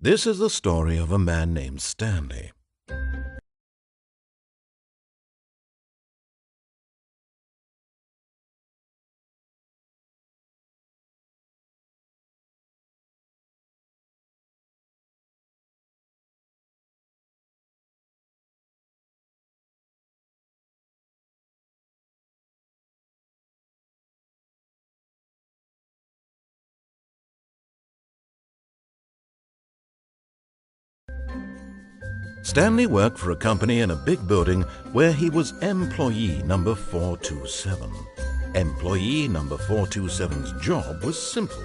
This is the story of a man named Stanley. Stanley worked for a company in a big building where he was employee number 427. Employee number 427's job was simple.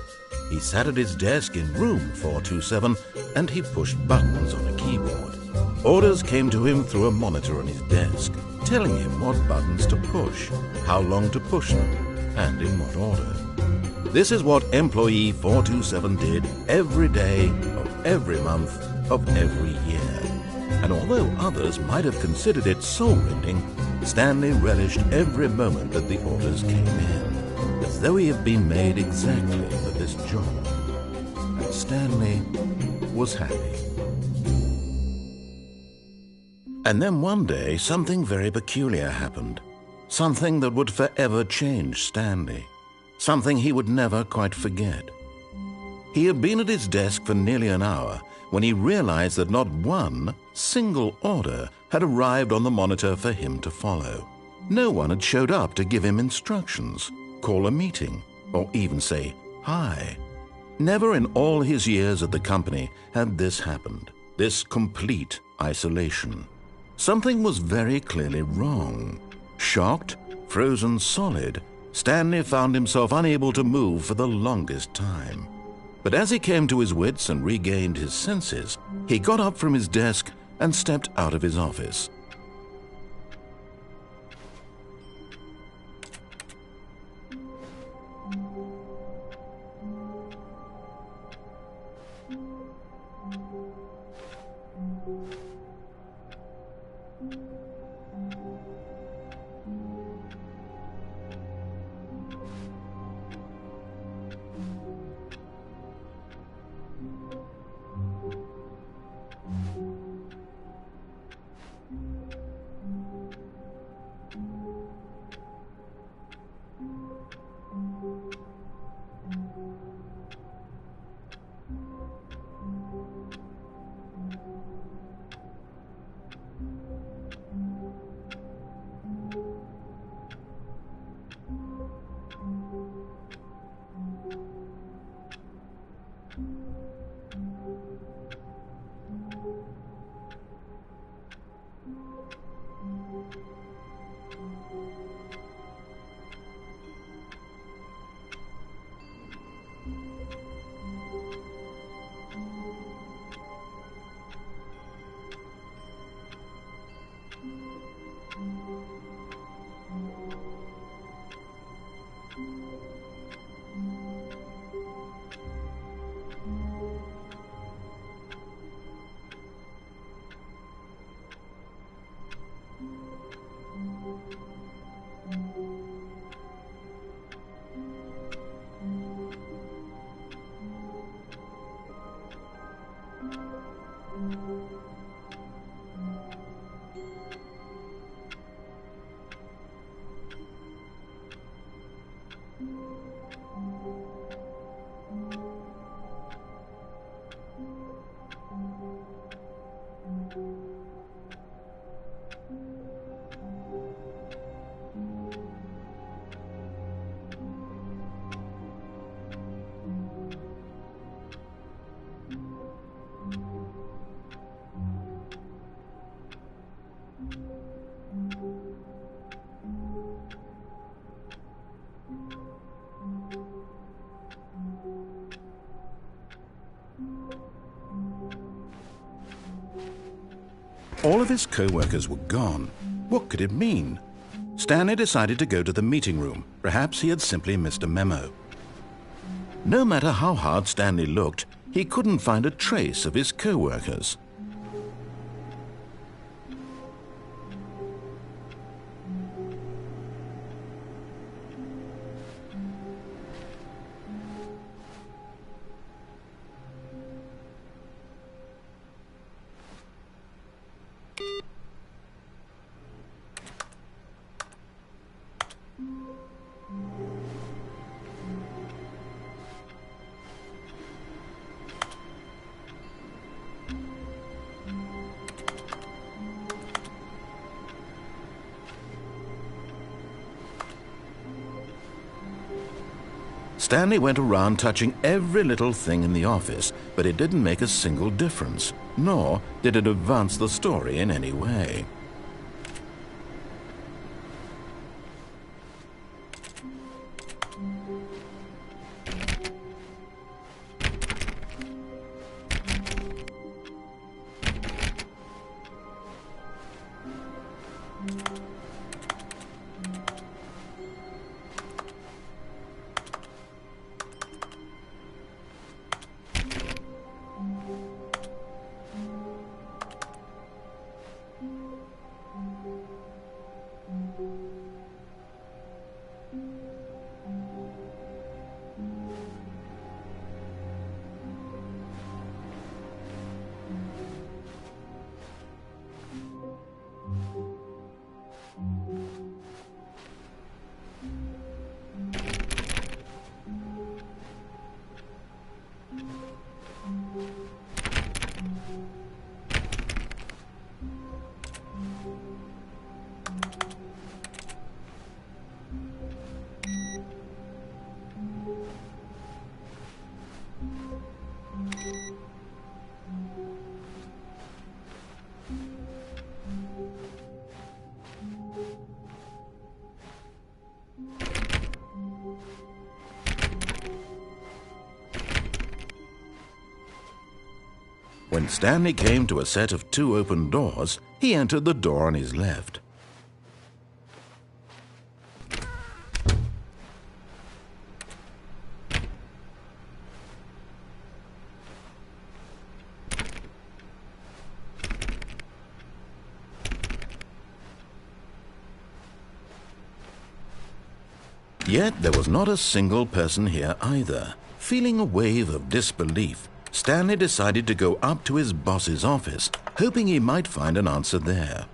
He sat at his desk in room 427 and he pushed buttons on a keyboard. Orders came to him through a monitor on his desk, telling him what buttons to push, how long to push them, and in what order. This is what employee 427 did every day of every month of every year. And although others might have considered it soul-rending, Stanley relished every moment that the orders came in, as though he had been made exactly for this job. And Stanley was happy. And then one day, something very peculiar happened. Something that would forever change Stanley. Something he would never quite forget. He had been at his desk for nearly an hour when he realized that not one single order had arrived on the monitor for him to follow. No one had showed up to give him instructions, call a meeting, or even say hi. Never in all his years at the company had this happened, this complete isolation. Something was very clearly wrong. Shocked, frozen solid, Stanley found himself unable to move for the longest time. But as he came to his wits and regained his senses, he got up from his desk and stepped out of his office. All of his co-workers were gone. What could it mean? Stanley decided to go to the meeting room. Perhaps he had simply missed a memo. No matter how hard Stanley looked, he couldn't find a trace of his co-workers. Stanley went around touching every little thing in the office, but it didn't make a single difference, nor did it advance the story in any way. When Stanley came to a set of 2 open doors, he entered the door on his left. Yet there was not a single person here either. Feeling a wave of disbelief, Stanley decided to go up to his boss's office, hoping he might find an answer there.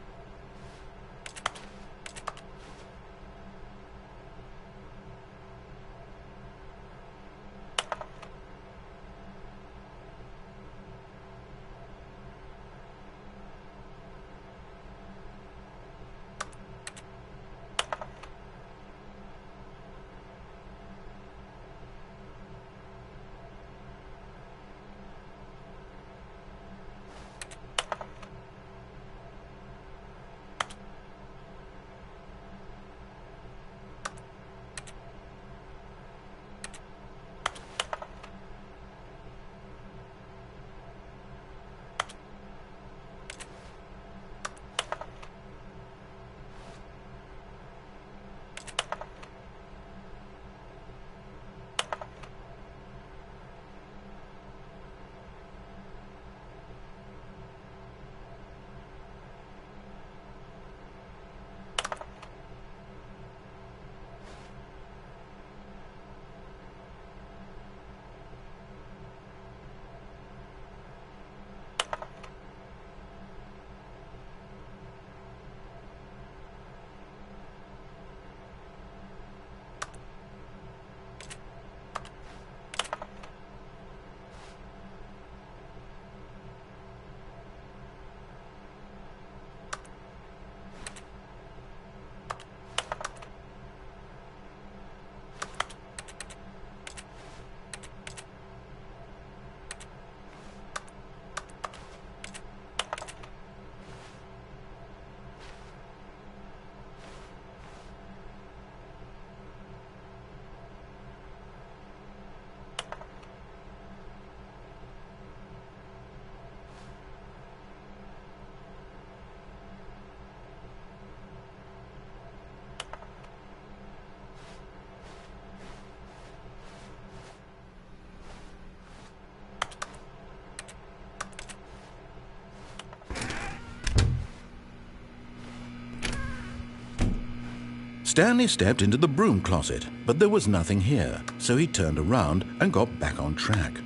Stanley stepped into the broom closet, but there was nothing here, so he turned around and got back on track.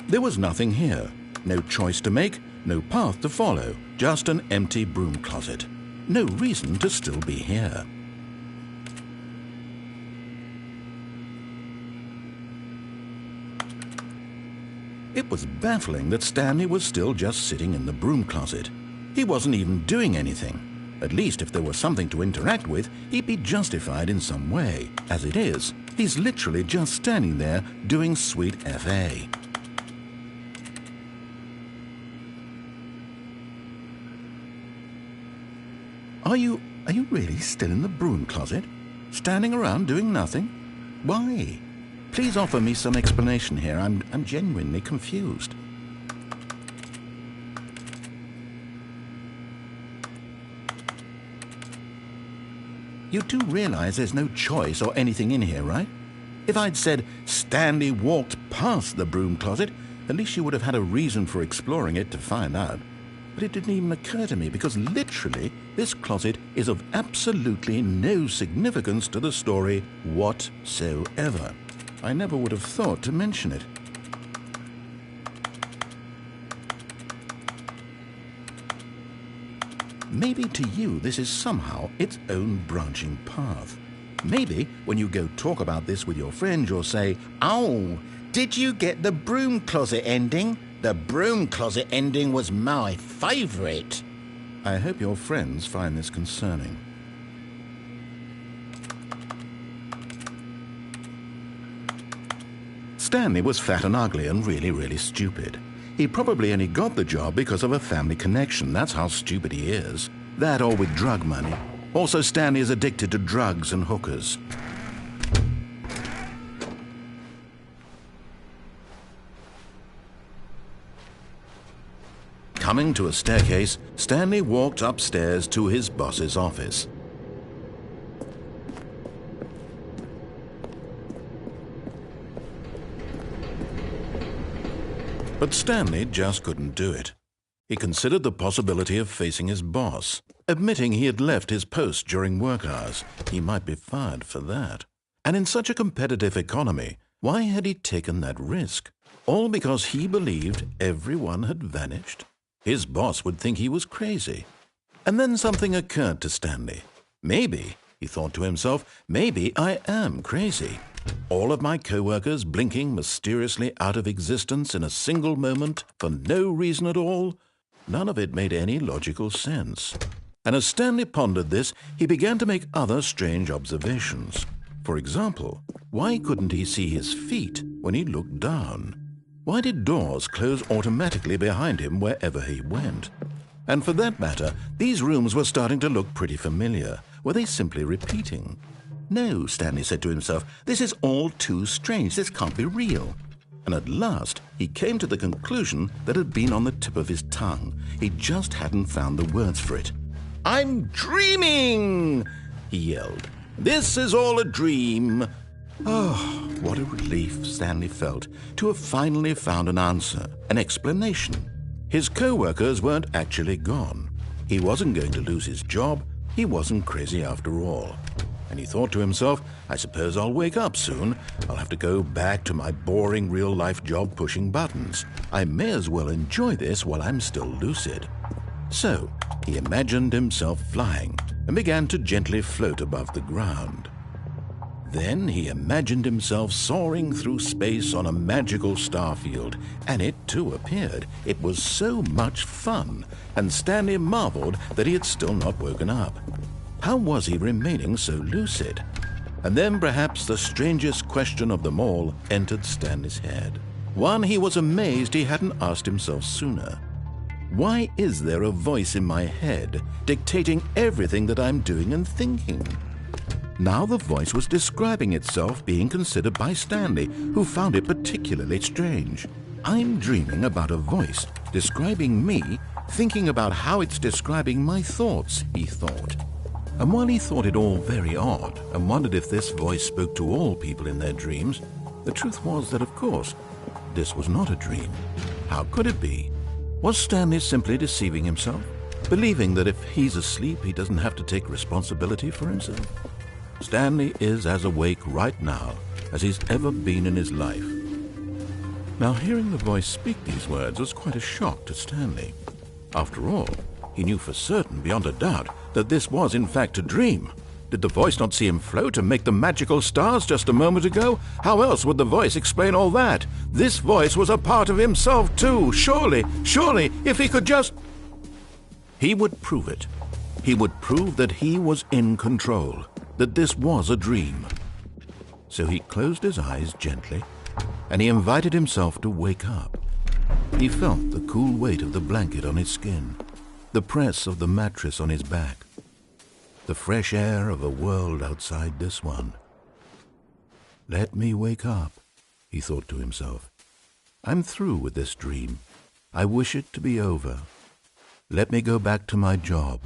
There was nothing here, no choice to make, no path to follow, just an empty broom closet. No reason to still be here. It was baffling that Stanley was still just sitting in the broom closet. He wasn't even doing anything. At least if there was something to interact with, he'd be justified in some way. As it is, he's literally just standing there doing sweet FA. Are you really still in the broom closet? Standing around doing nothing? Why? Please offer me some explanation here. I'm genuinely confused. You do realize there's no choice or anything in here, right? If I'd said Stanley walked past the broom closet, at least you would have had a reason for exploring it to find out. But it didn't even occur to me because literally this closet is of absolutely no significance to the story whatsoever. I never would have thought to mention it. Maybe to you this is somehow its own branching path. Maybe when you go talk about this with your friends you'll say, "Oh, did you get the broom closet ending? The broom closet ending was my favourite." I hope your friends find this concerning. Stanley was fat and ugly and really stupid. He probably only got the job because of a family connection. That's how stupid he is. That or with drug money. Also, Stanley is addicted to drugs and hookers. Coming to a staircase, Stanley walked upstairs to his boss's office. But Stanley just couldn't do it. He considered the possibility of facing his boss, admitting he had left his post during work hours. He might be fired for that. And in such a competitive economy, why had he taken that risk? All because he believed everyone had vanished? His boss would think he was crazy. And then something occurred to Stanley. Maybe, he thought to himself, maybe I am crazy. All of my co-workers blinking mysteriously out of existence in a single moment for no reason at all? None of it made any logical sense. And as Stanley pondered this, he began to make other strange observations. For example, why couldn't he see his feet when he looked down? Why did doors close automatically behind him wherever he went? And for that matter, these rooms were starting to look pretty familiar. Were they simply repeating? No, Stanley said to himself, this is all too strange. This can't be real. And at last, he came to the conclusion that had been on the tip of his tongue. He just hadn't found the words for it. "I'm dreaming!" he yelled. "This is all a dream." Oh, what a relief Stanley felt to have finally found an answer, an explanation. His co-workers weren't actually gone. He wasn't going to lose his job. He wasn't crazy after all. And he thought to himself, I suppose I'll wake up soon. I'll have to go back to my boring real-life job pushing buttons. I may as well enjoy this while I'm still lucid. So he imagined himself flying and began to gently float above the ground. Then he imagined himself soaring through space on a magical starfield, and it too appeared. It was so much fun, and Stanley marveled that he had still not woken up. How was he remaining so lucid? And then perhaps the strangest question of them all entered Stanley's head. One he was amazed he hadn't asked himself sooner. Why is there a voice in my head dictating everything that I'm doing and thinking? Now the voice was describing itself being considered by Stanley, who found it particularly strange. I'm dreaming about a voice describing me, thinking about how it's describing my thoughts, he thought. And while he thought it all very odd and wondered if this voice spoke to all people in their dreams, the truth was that, of course, this was not a dream. How could it be? Was Stanley simply deceiving himself, believing that if he's asleep, he doesn't have to take responsibility for himself? Stanley is as awake right now as he's ever been in his life. Now, hearing the voice speak these words was quite a shock to Stanley. After all, he knew for certain, beyond a doubt, that this was in fact a dream. Did the voice not see him float and make the magical stars just a moment ago? How else would the voice explain all that? This voice was a part of himself too. Surely, if he could just... He would prove it. He would prove that he was in control, that this was a dream. So he closed his eyes gently, and he invited himself to wake up. He felt the cool weight of the blanket on his skin, the press of the mattress on his back, the fresh air of a world outside this one. Let me wake up, he thought to himself. I'm through with this dream. I wish it to be over. Let me go back to my job.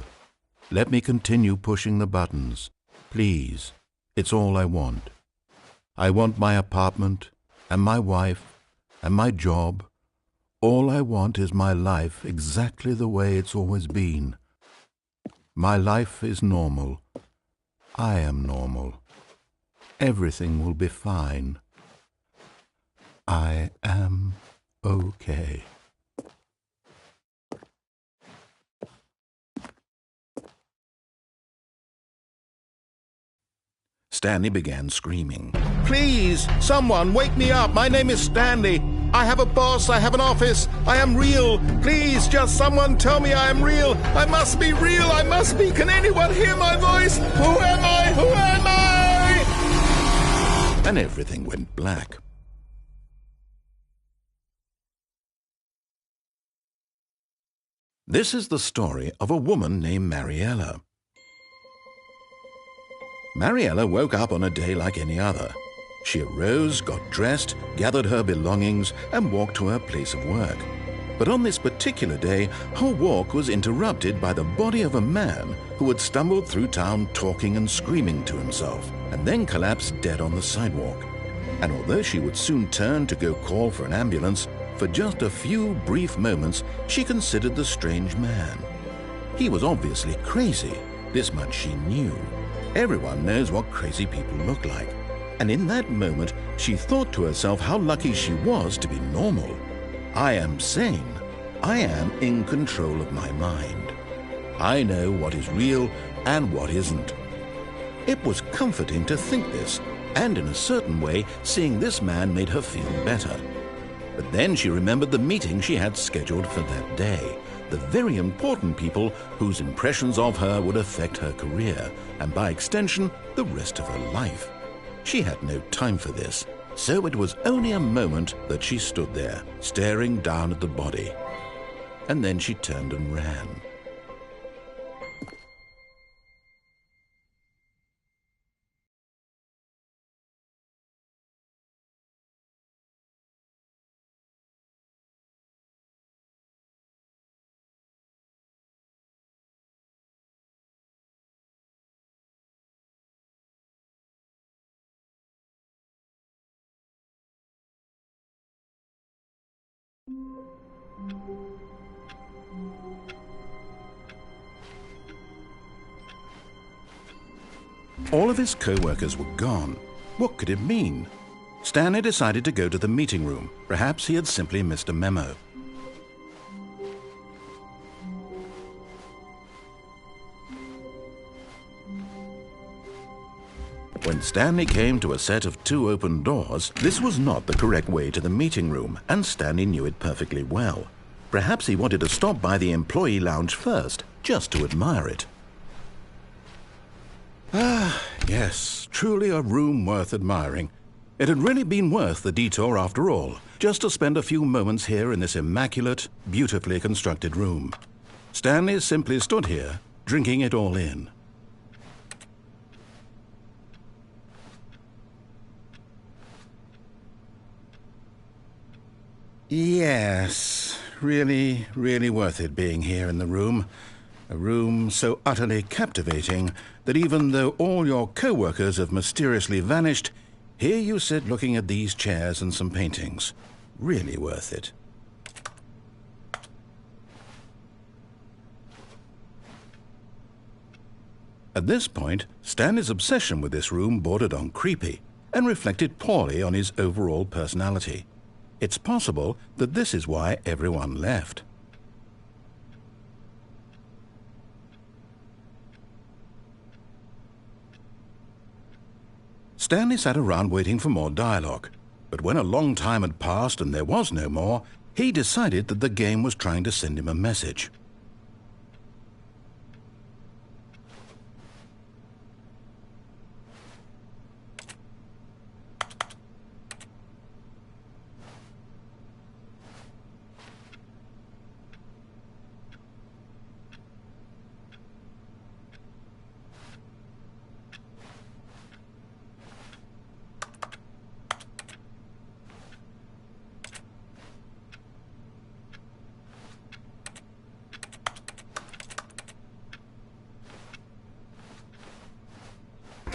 Let me continue pushing the buttons. Please, it's all I want. I want my apartment, and my wife, and my job. All I want is my life exactly the way it's always been. My life is normal. I am normal. Everything will be fine. I am okay. Stanley began screaming. Please, someone, wake me up. My name is Stanley. I have a boss. I have an office. I am real. Please, just someone tell me I am real. I must be real. I must be. Can anyone hear my voice? Who am I? Who am I? And everything went black. This is the story of a woman named Mariella. Mariella woke up on a day like any other. She arose, got dressed, gathered her belongings, and walked to her place of work. But on this particular day, her walk was interrupted by the body of a man who had stumbled through town talking and screaming to himself, and then collapsed dead on the sidewalk. And although she would soon turn to go call for an ambulance, for just a few brief moments she considered the strange man. He was obviously crazy, this much she knew. Everyone knows what crazy people look like. And in that moment, she thought to herself how lucky she was to be normal. I am sane. I am in control of my mind. I know what is real and what isn't. It was comforting to think this, and in a certain way, seeing this man made her feel better. But then she remembered the meeting she had scheduled for that day. The very important people whose impressions of her would affect her career, and by extension, the rest of her life. She had no time for this, so it was only a moment that she stood there, staring down at the body. And then she turned and ran. All of his co-workers were gone. What could it mean? Stanley decided to go to the meeting room. Perhaps he had simply missed a memo. When Stanley came to a set of 2 open doors, this was not the correct way to the meeting room, and Stanley knew it perfectly well. Perhaps he wanted to stop by the employee lounge first, just to admire it. Ah, yes, truly a room worth admiring. It had really been worth the detour after all, just to spend a few moments here in this immaculate, beautifully constructed room. Stanley simply stood here, drinking it all in. Yes, really, really worth it being here in the room. A room so utterly captivating that even though all your co-workers have mysteriously vanished, here you sit looking at these chairs and some paintings. Really worth it. At this point, Stanley's obsession with this room bordered on creepy and reflected poorly on his overall personality. It's possible that this is why everyone left. Stanley sat around waiting for more dialogue, but when a long time had passed and there was no more, he decided that the game was trying to send him a message.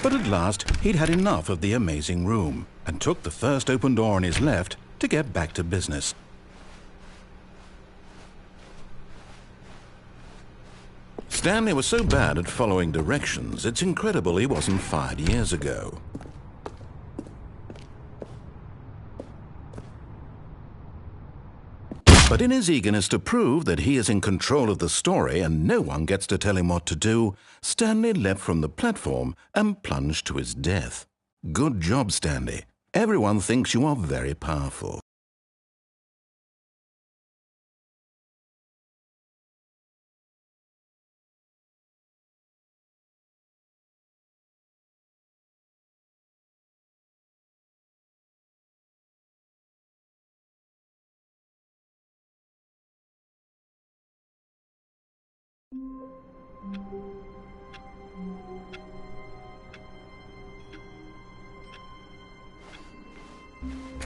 But at last, he'd had enough of the amazing room and took the first open door on his left to get back to business. Stanley was so bad at following directions, it's incredible he wasn't fired years ago. But in his eagerness to prove that he is in control of the story and no one gets to tell him what to do, Stanley leapt from the platform and plunged to his death. Good job, Stanley. Everyone thinks you are very powerful.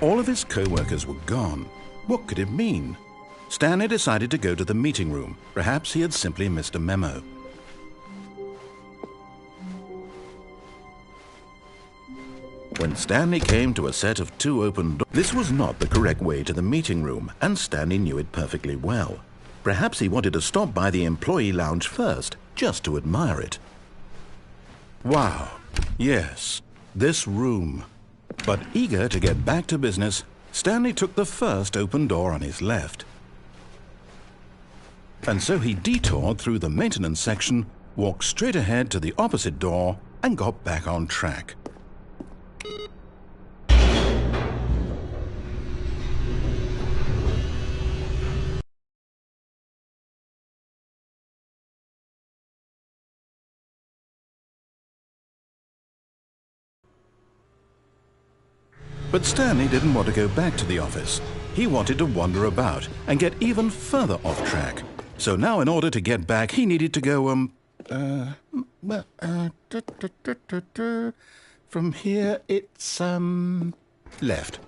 All of his co-workers were gone. What could it mean? Stanley decided to go to the meeting room. Perhaps he had simply missed a memo. When Stanley came to a set of 2 open doors, this was not the correct way to the meeting room, and Stanley knew it perfectly well. Perhaps he wanted to stop by the employee lounge first, just to admire it. Wow, yes, this room. But eager to get back to business, Stanley took the first open door on his left. And so he detoured through the maintenance section, walked straight ahead to the opposite door, and got back on track. But Stanley didn't want to go back to the office. He wanted to wander about and get even further off track. So now in order to get back, he needed to go, from here it's, left.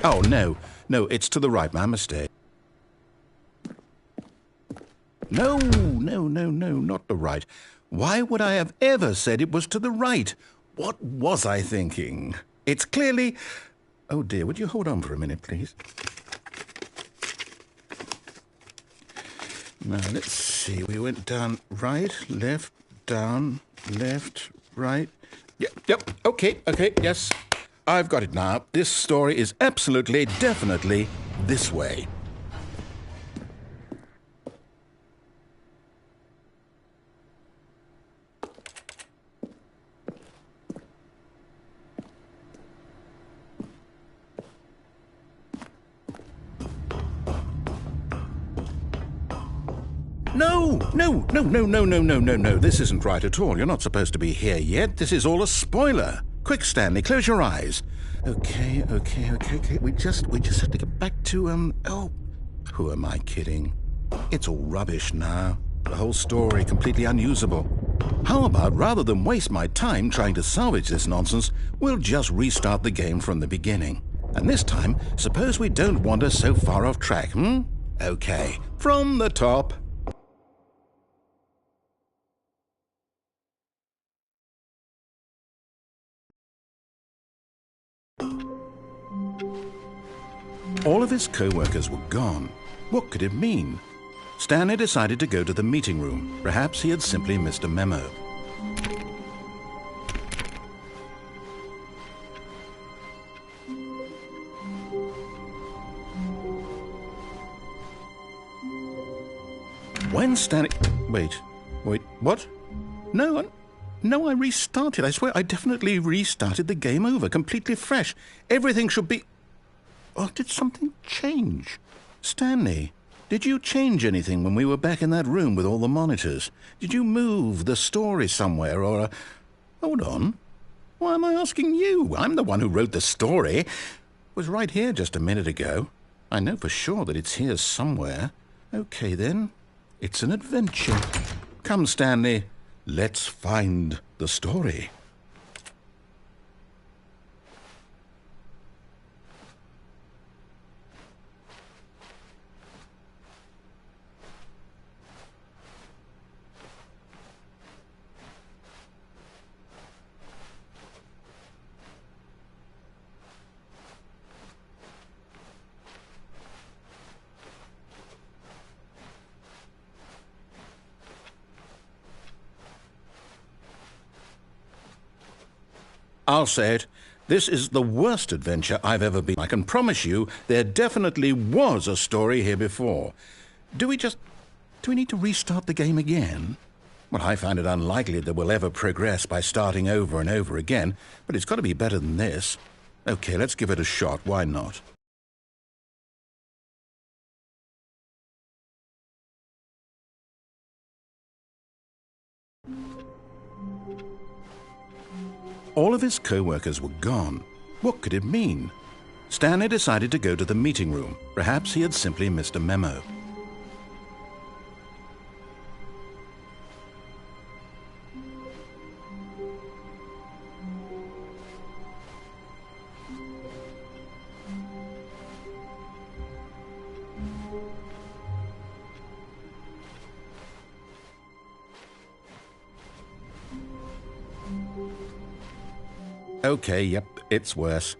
Oh, no, it's to the right, my mistake. No, not the right. Why would I have ever said it was to the right? What was I thinking? It's clearly... Oh dear, would you hold on for a minute, please? Now, let's see, we went down right, left, down, left, right. Yep, okay, yes. I've got it now. This story is absolutely, definitely this way. No. This isn't right at all. You're not supposed to be here yet. This is all a spoiler. Quick, Stanley, close your eyes. Okay. We just have to get back to, oh, who am I kidding? It's all rubbish now. The whole story completely unusable. How about, rather than waste my time trying to salvage this nonsense, we'll just restart the game from the beginning. And this time, suppose we don't wander so far off track, hmm? Okay, from the top. All of his co-workers were gone. What could it mean? Stanley decided to go to the meeting room. Perhaps he had simply missed a memo. When Stanley... Wait, what? No, I restarted. I swear, I definitely restarted the game over, completely fresh. Everything should be... Oh, did something change? Stanley, did you change anything when we were back in that room with all the monitors? Did you move the story somewhere or... Hold on. Why am I asking you? I'm the one who wrote the story. It was right here just a minute ago. I know for sure that it's here somewhere. Okay, then. It's an adventure. Come, Stanley. Let's find the story. I'll say it. This is the worst adventure I've ever been. I can promise you there definitely was a story here before. Do we need to restart the game again? Well, I find it unlikely that we'll ever progress by starting over and over again, but it's got to be better than this. Okay, let's give it a shot. Why not? All of his co-workers were gone. What could it mean? Stanley decided to go to the meeting room. Perhaps he had simply missed a memo. Okay, yep, it's worse.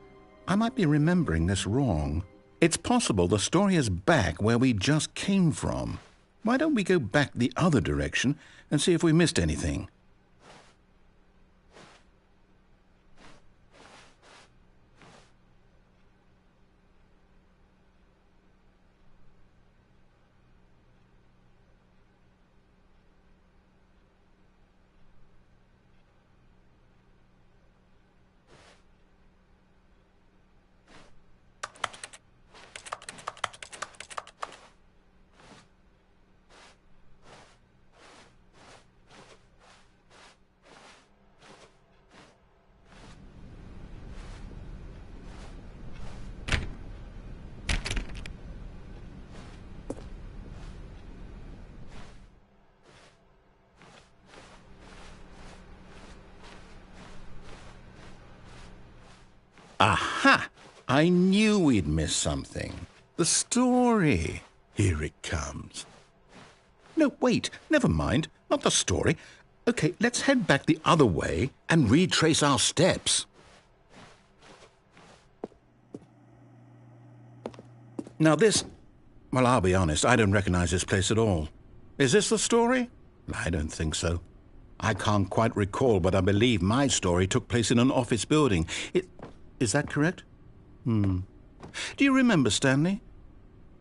I might be remembering this wrong. It's possible the story is back where we just came from. Why don't we go back the other direction and see if we missed anything? Aha! I knew we'd miss something. The story. Here it comes. No, wait, never mind. Not the story. Okay, let's head back the other way and retrace our steps. Now this... Well, I'll be honest, I don't recognize this place at all. Is this the story? I don't think so. I can't quite recall, but I believe my story took place in an office building. Is that correct? Do you remember, Stanley?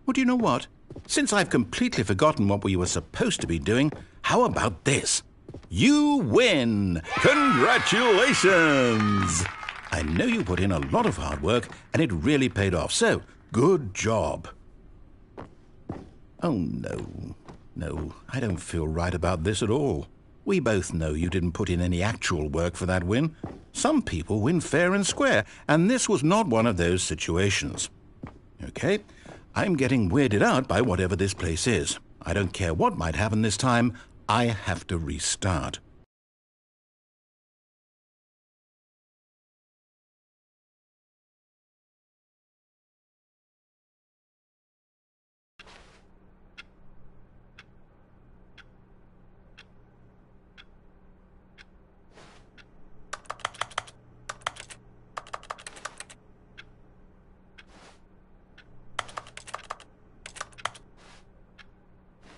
Well, do you know what? Since I've completely forgotten what we were supposed to be doing, how about this? You win! Congratulations! I know you put in a lot of hard work, and it really paid off, so good job. Oh, no. No, I don't feel right about this at all. We both know you didn't put in any actual work for that win. Some people win fair and square, and this was not one of those situations. Okay, I'm getting weirded out by whatever this place is. I don't care what might happen this time. I have to restart.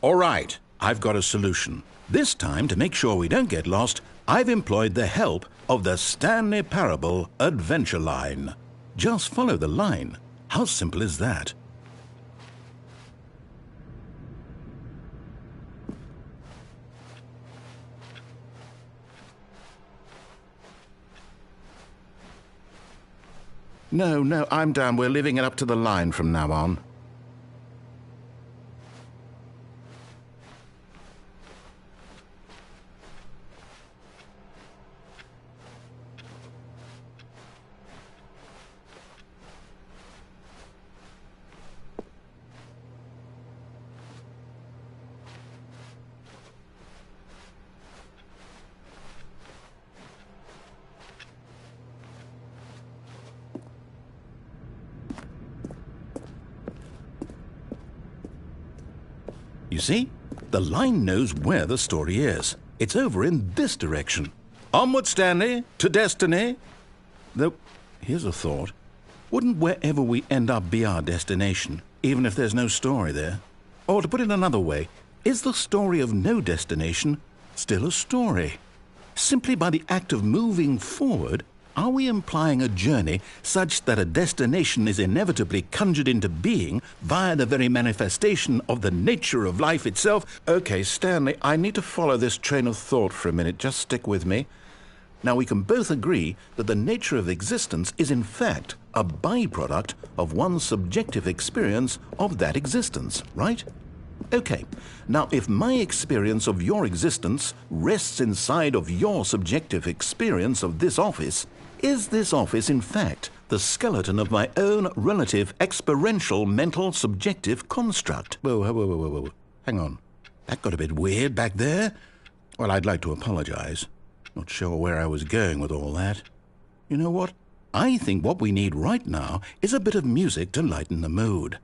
All right, I've got a solution. This time, to make sure we don't get lost, I've employed the help of the Stanley Parable Adventure Line. Just follow the line. How simple is that? No, I'm down. We're leaving it up to the line from now on. You see? The line knows where the story is. It's over in this direction. Onward, Stanley, to destiny. Though, here's a thought. Wouldn't wherever we end up be our destination, even if there's no story there? Or to put it another way, is the story of no destination still a story? Simply by the act of moving forward, are we implying a journey such that a destination is inevitably conjured into being via the very manifestation of the nature of life itself? Okay, Stanley, I need to follow this train of thought for a minute. Just stick with me. Now, we can both agree that the nature of existence is in fact a byproduct of one's subjective experience of that existence, right? Okay, now if my experience of your existence rests inside of your subjective experience of this office, is this office in fact the skeleton of my own relative experiential mental subjective construct? Whoa. Hang on. That got a bit weird back there. Well, I'd like to apologize. Not sure where I was going with all that. You know what? I think what we need right now is a bit of music to lighten the mood.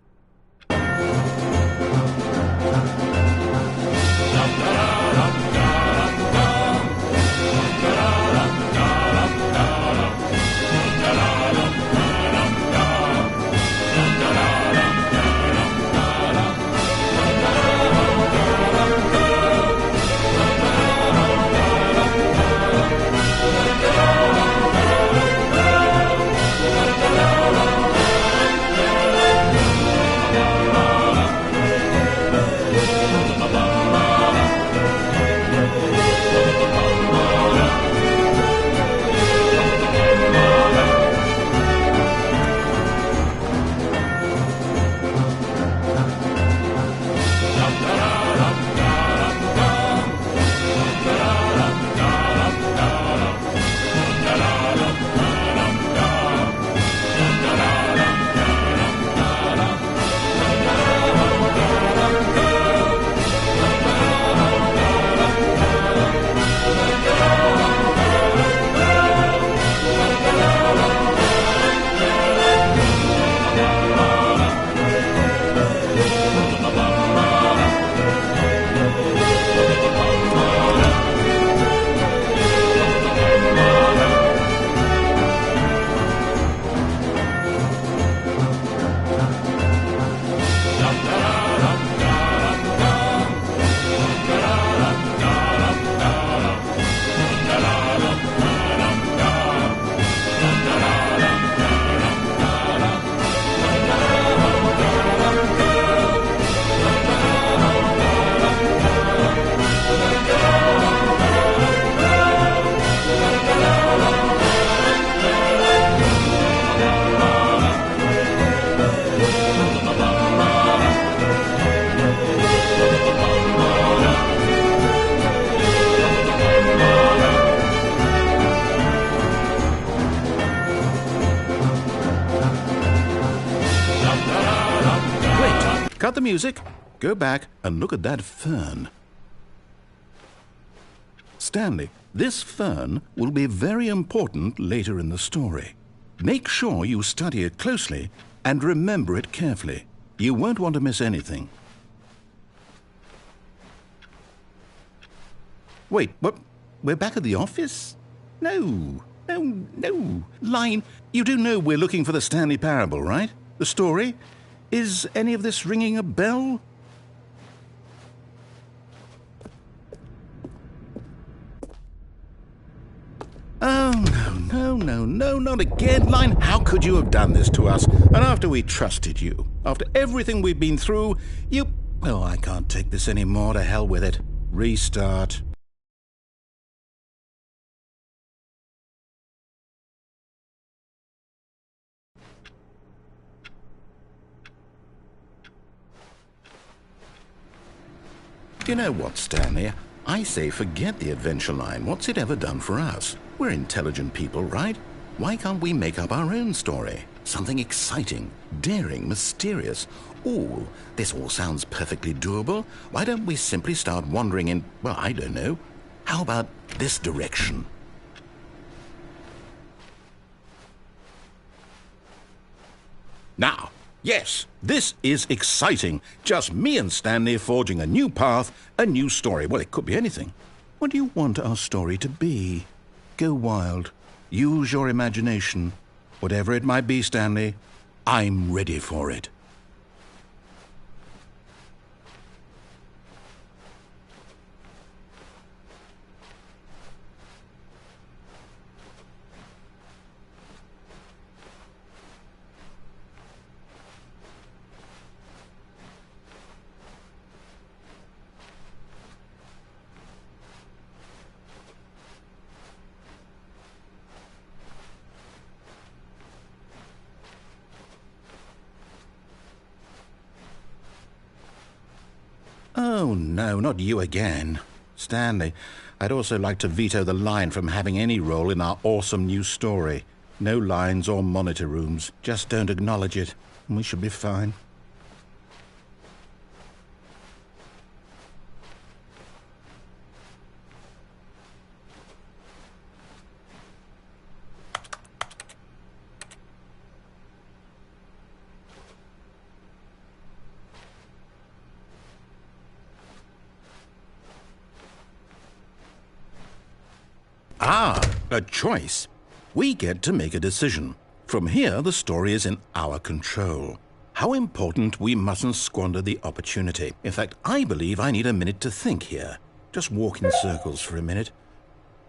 Cut the music, go back and look at that fern. Stanley, this fern will be very important later in the story. Make sure you study it closely and remember it carefully. You won't want to miss anything. Wait, what? We're back at the office? No. Line, you do know we're looking for the Stanley Parable, right? The story? Is any of this ringing a bell? Oh, no, not again, Line. How could you have done this to us? And after we trusted you, after everything we've been through, you... Oh, I can't take this anymore. To hell with it. Restart. You know what, Stanley? I say forget the adventure line. What's it ever done for us? We're intelligent people, right? Why can't we make up our own story? Something exciting, daring, mysterious. Ooh, this all sounds perfectly doable. Why don't we simply start wandering in, well, I don't know. How about this direction? Now, yes, this is exciting. Just me and Stanley forging a new path, a new story. Well, it could be anything. What do you want our story to be? Go wild. Use your imagination. Whatever it might be, Stanley, I'm ready for it. Oh, no, not you again. Stanley, I'd also like to veto the line from having any role in our awesome new story. No lines or monitor rooms. Just don't acknowledge it, and we should be fine. Ah, a choice. We get to make a decision. From here, the story is in our control. How important we mustn't squander the opportunity. In fact, I believe I need a minute to think here. Just walk in circles for a minute.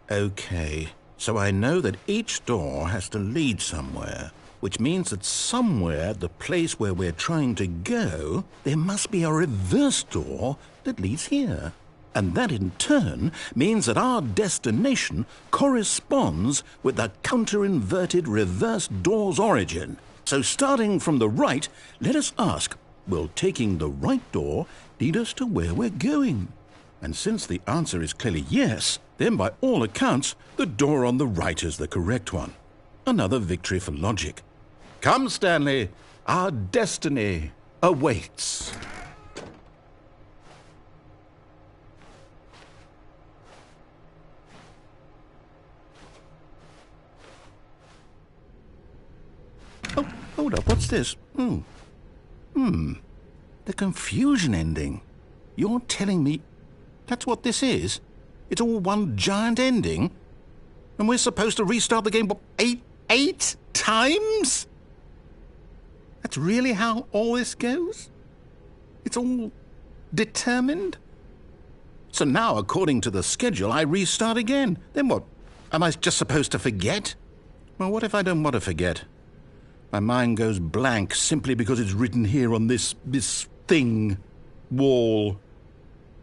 Okay, so I know that each door has to lead somewhere, which means that somewhere, the place where we're trying to go, there must be a reverse door that leads here. And that in turn means that our destination corresponds with the counter-inverted reverse door's origin. So starting from the right, let us ask, will taking the right door lead us to where we're going? And since the answer is clearly yes, then by all accounts, the door on the right is the correct one. Another victory for logic. Come, Stanley, our destiny awaits. Oh, hold up, what's this? The confusion ending. You're telling me that's what this is? It's all one giant ending? And we're supposed to restart the game, what, eight times? That's really how all this goes? It's all determined? So now, according to the schedule, I restart again. Then what? Am I just supposed to forget? Well, what if I don't want to forget? My mind goes blank simply because it's written here on this thing, wall.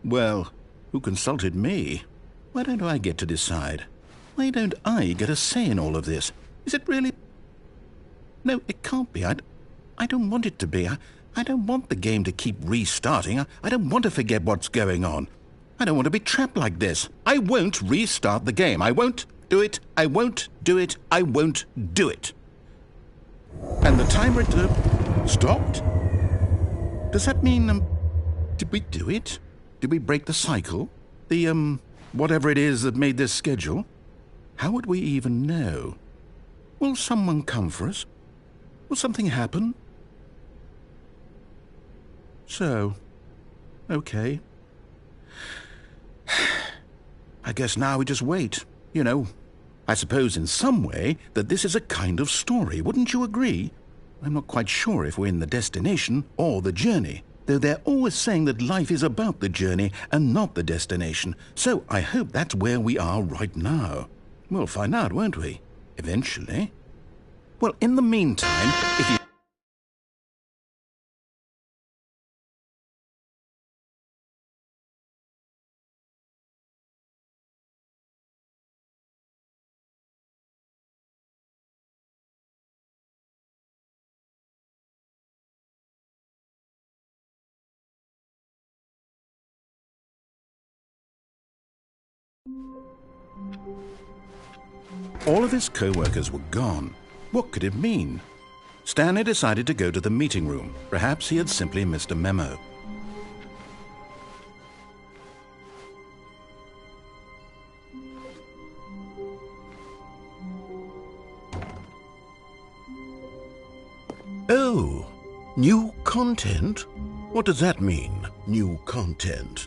Well, who consulted me? Why don't I get to decide? Why don't I get a say in all of this? Is it really... No, it can't be. I don't want it to be. I don't want the game to keep restarting. I don't want to forget what's going on. I don't want to be trapped like this. I won't restart the game. I won't do it. I won't do it. I won't do it. And the timer stopped? Does that mean, did we do it? Did we break the cycle? The, whatever it is that made this schedule? How would we even know? Will someone come for us? Will something happen? So, okay. I guess now we just wait, you know. I suppose in some way that this is a kind of story, wouldn't you agree? I'm not quite sure if we're in the destination or the journey, though they're always saying that life is about the journey and not the destination, so I hope that's where we are right now. We'll find out, won't we? Eventually. Well, in the meantime, if you... All of his co-workers were gone. What could it mean? Stanley decided to go to the meeting room. Perhaps he had simply missed a memo. Oh, new content? What does that mean, new content?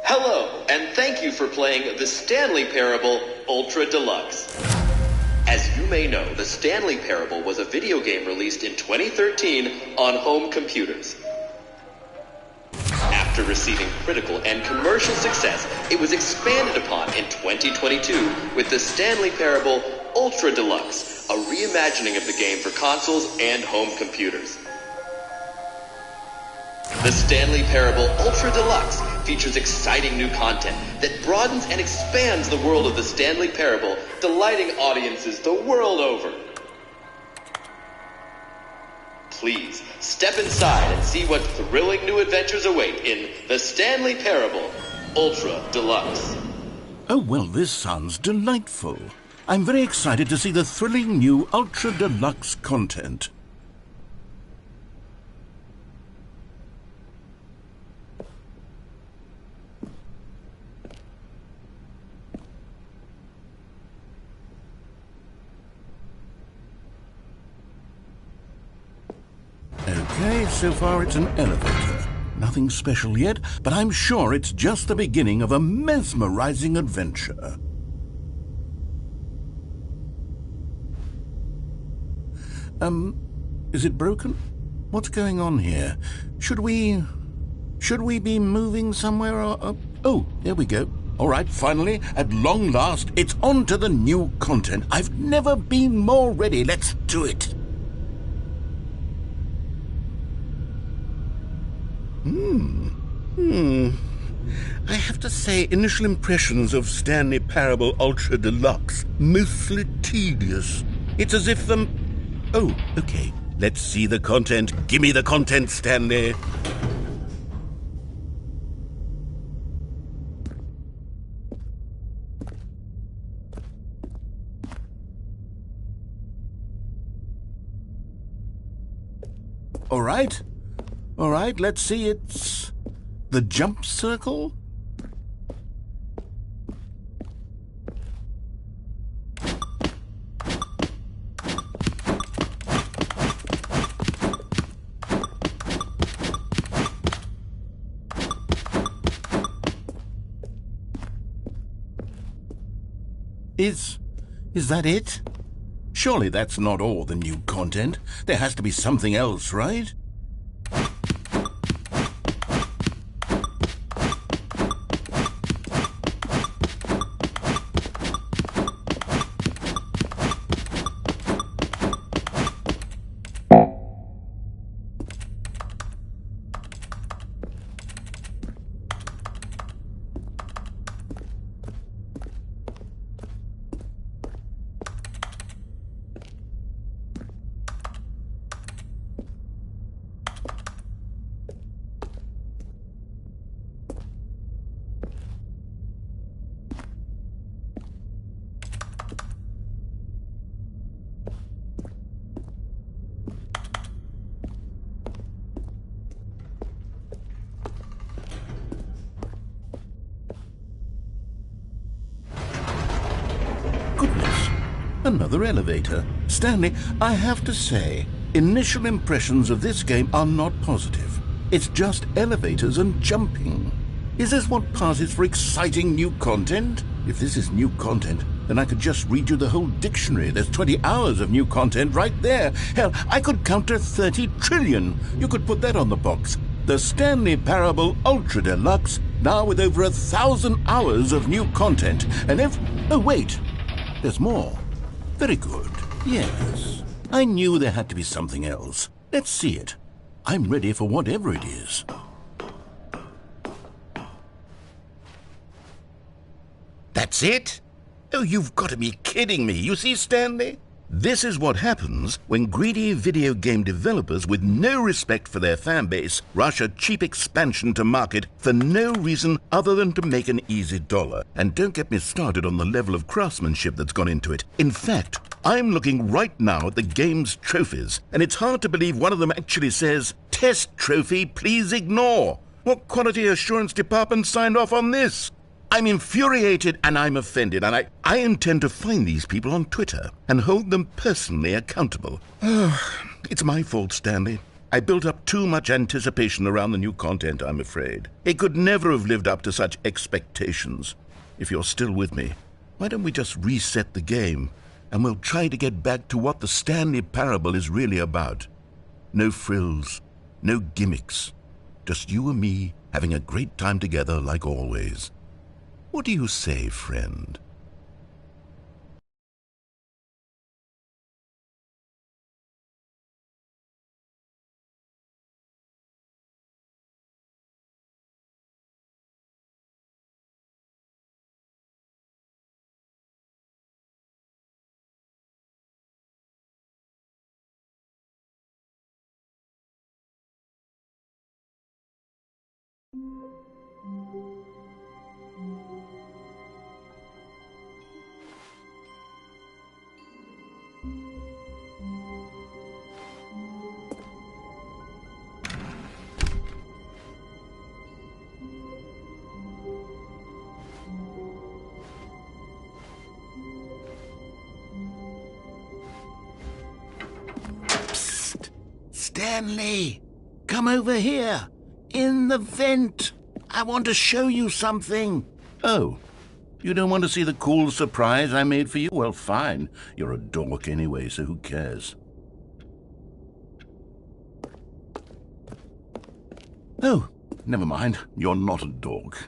Hello, and thank you for playing the Stanley Parable Ultra Deluxe. As you may know, the Stanley Parable was a video game released in 2013 on home computers. After receiving critical and commercial success, it was expanded upon in 2022 with the Stanley Parable Ultra Deluxe, a reimagining of the game for consoles and home computers. The Stanley Parable Ultra Deluxe features exciting new content that broadens and expands the world of the Stanley Parable, delighting audiences the world over. Please, step inside and see what thrilling new adventures await in the Stanley Parable Ultra Deluxe. Oh, well, this sounds delightful. I'm very excited to see the thrilling new Ultra Deluxe content. Okay, so far it's an elevator. Nothing special yet, but I'm sure it's just the beginning of a mesmerizing adventure. Is it broken? What's going on here? Should we be moving somewhere or... Oh, there we go. All right, finally, at long last, it's on to the new content. I've never been more ready. Let's do it. I have to say, initial impressions of Stanley Parable Ultra Deluxe, mostly tedious. It's as if Oh, okay. Let's see the content. Give me the content, Stanley. All right, let's see. It's the jump circle. Is that it? Surely that's not all the new content. There has to be something else, right? goodness. Another elevator. Stanley, I have to say, initial impressions of this game are not positive. It's just elevators and jumping. Is this what passes for exciting new content? If this is new content, then I could just read you the whole dictionary. There's 20 hours of new content right there. Hell, I could count to 30 trillion. You could put that on the box. The Stanley Parable Ultra Deluxe, now with over 1,000 hours of new content. And if... Oh, wait. There's more. Very good. Yes. I knew there had to be something else. Let's see it. I'm ready for whatever it is. That's it? Oh, you've got to be kidding me. You see, Stanley? This is what happens when greedy video game developers with no respect for their fan base rush a cheap expansion to market for no reason other than to make an easy dollar. And don't get me started on the level of craftsmanship that's gone into it. In fact, I'm looking right now at the game's trophies, and it's hard to believe one of them actually says, "Test trophy, please ignore." What quality assurance department signed off on this? I'm infuriated and I'm offended, and I intend to find these people on Twitter and hold them personally accountable. It's my fault, Stanley. I built up too much anticipation around the new content, I'm afraid. It could never have lived up to such expectations. If you're still with me, why don't we just reset the game, and we'll try to get back to what the Stanley Parable is really about. No frills, no gimmicks. Just you and me having a great time together like always. What do you say, friend? Stanley, come over here. In the vent. I want to show you something. Oh, you don't want to see the cool surprise I made for you? Well, fine. You're a dork anyway, so who cares? Oh, never mind. You're not a dork.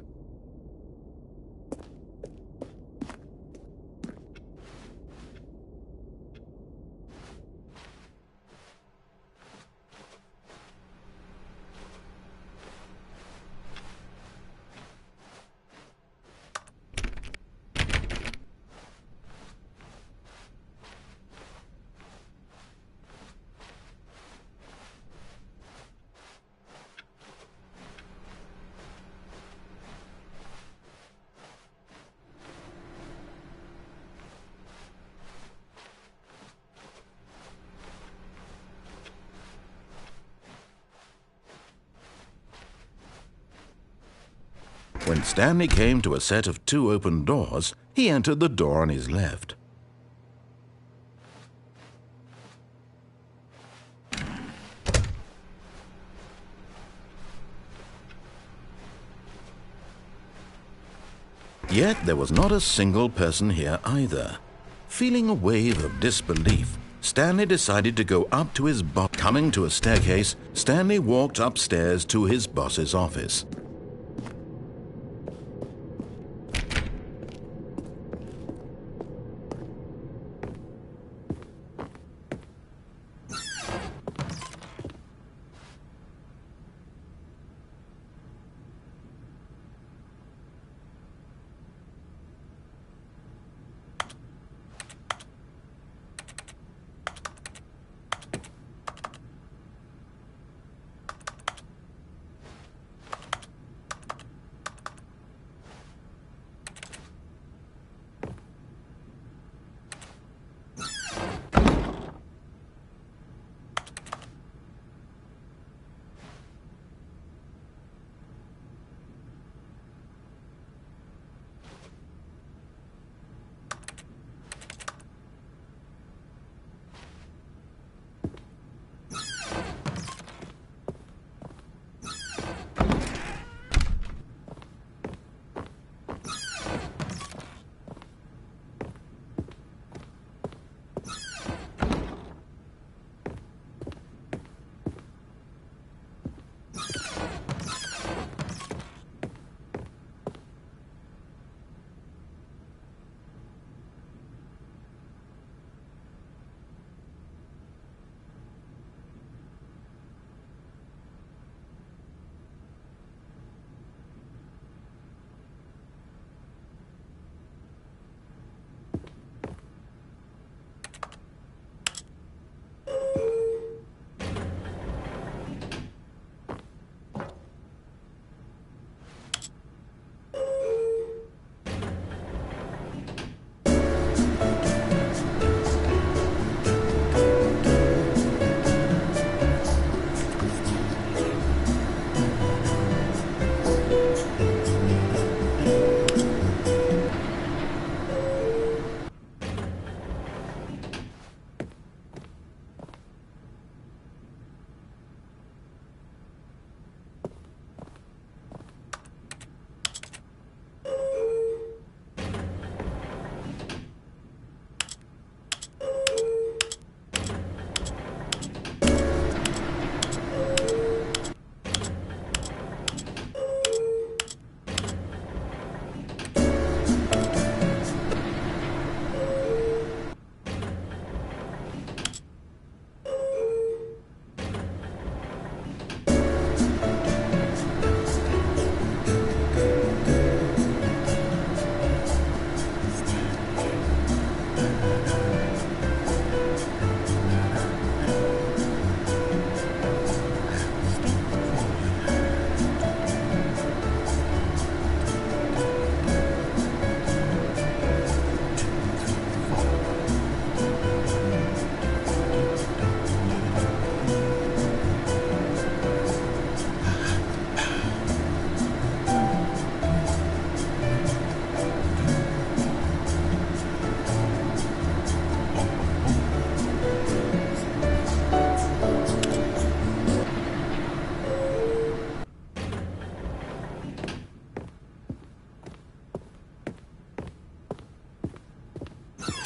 When Stanley came to a set of 2 open doors, he entered the door on his left. Yet there was not a single person here either. Feeling a wave of disbelief, Stanley decided to go up to his boss. Coming to a staircase, Stanley walked upstairs to his boss's office.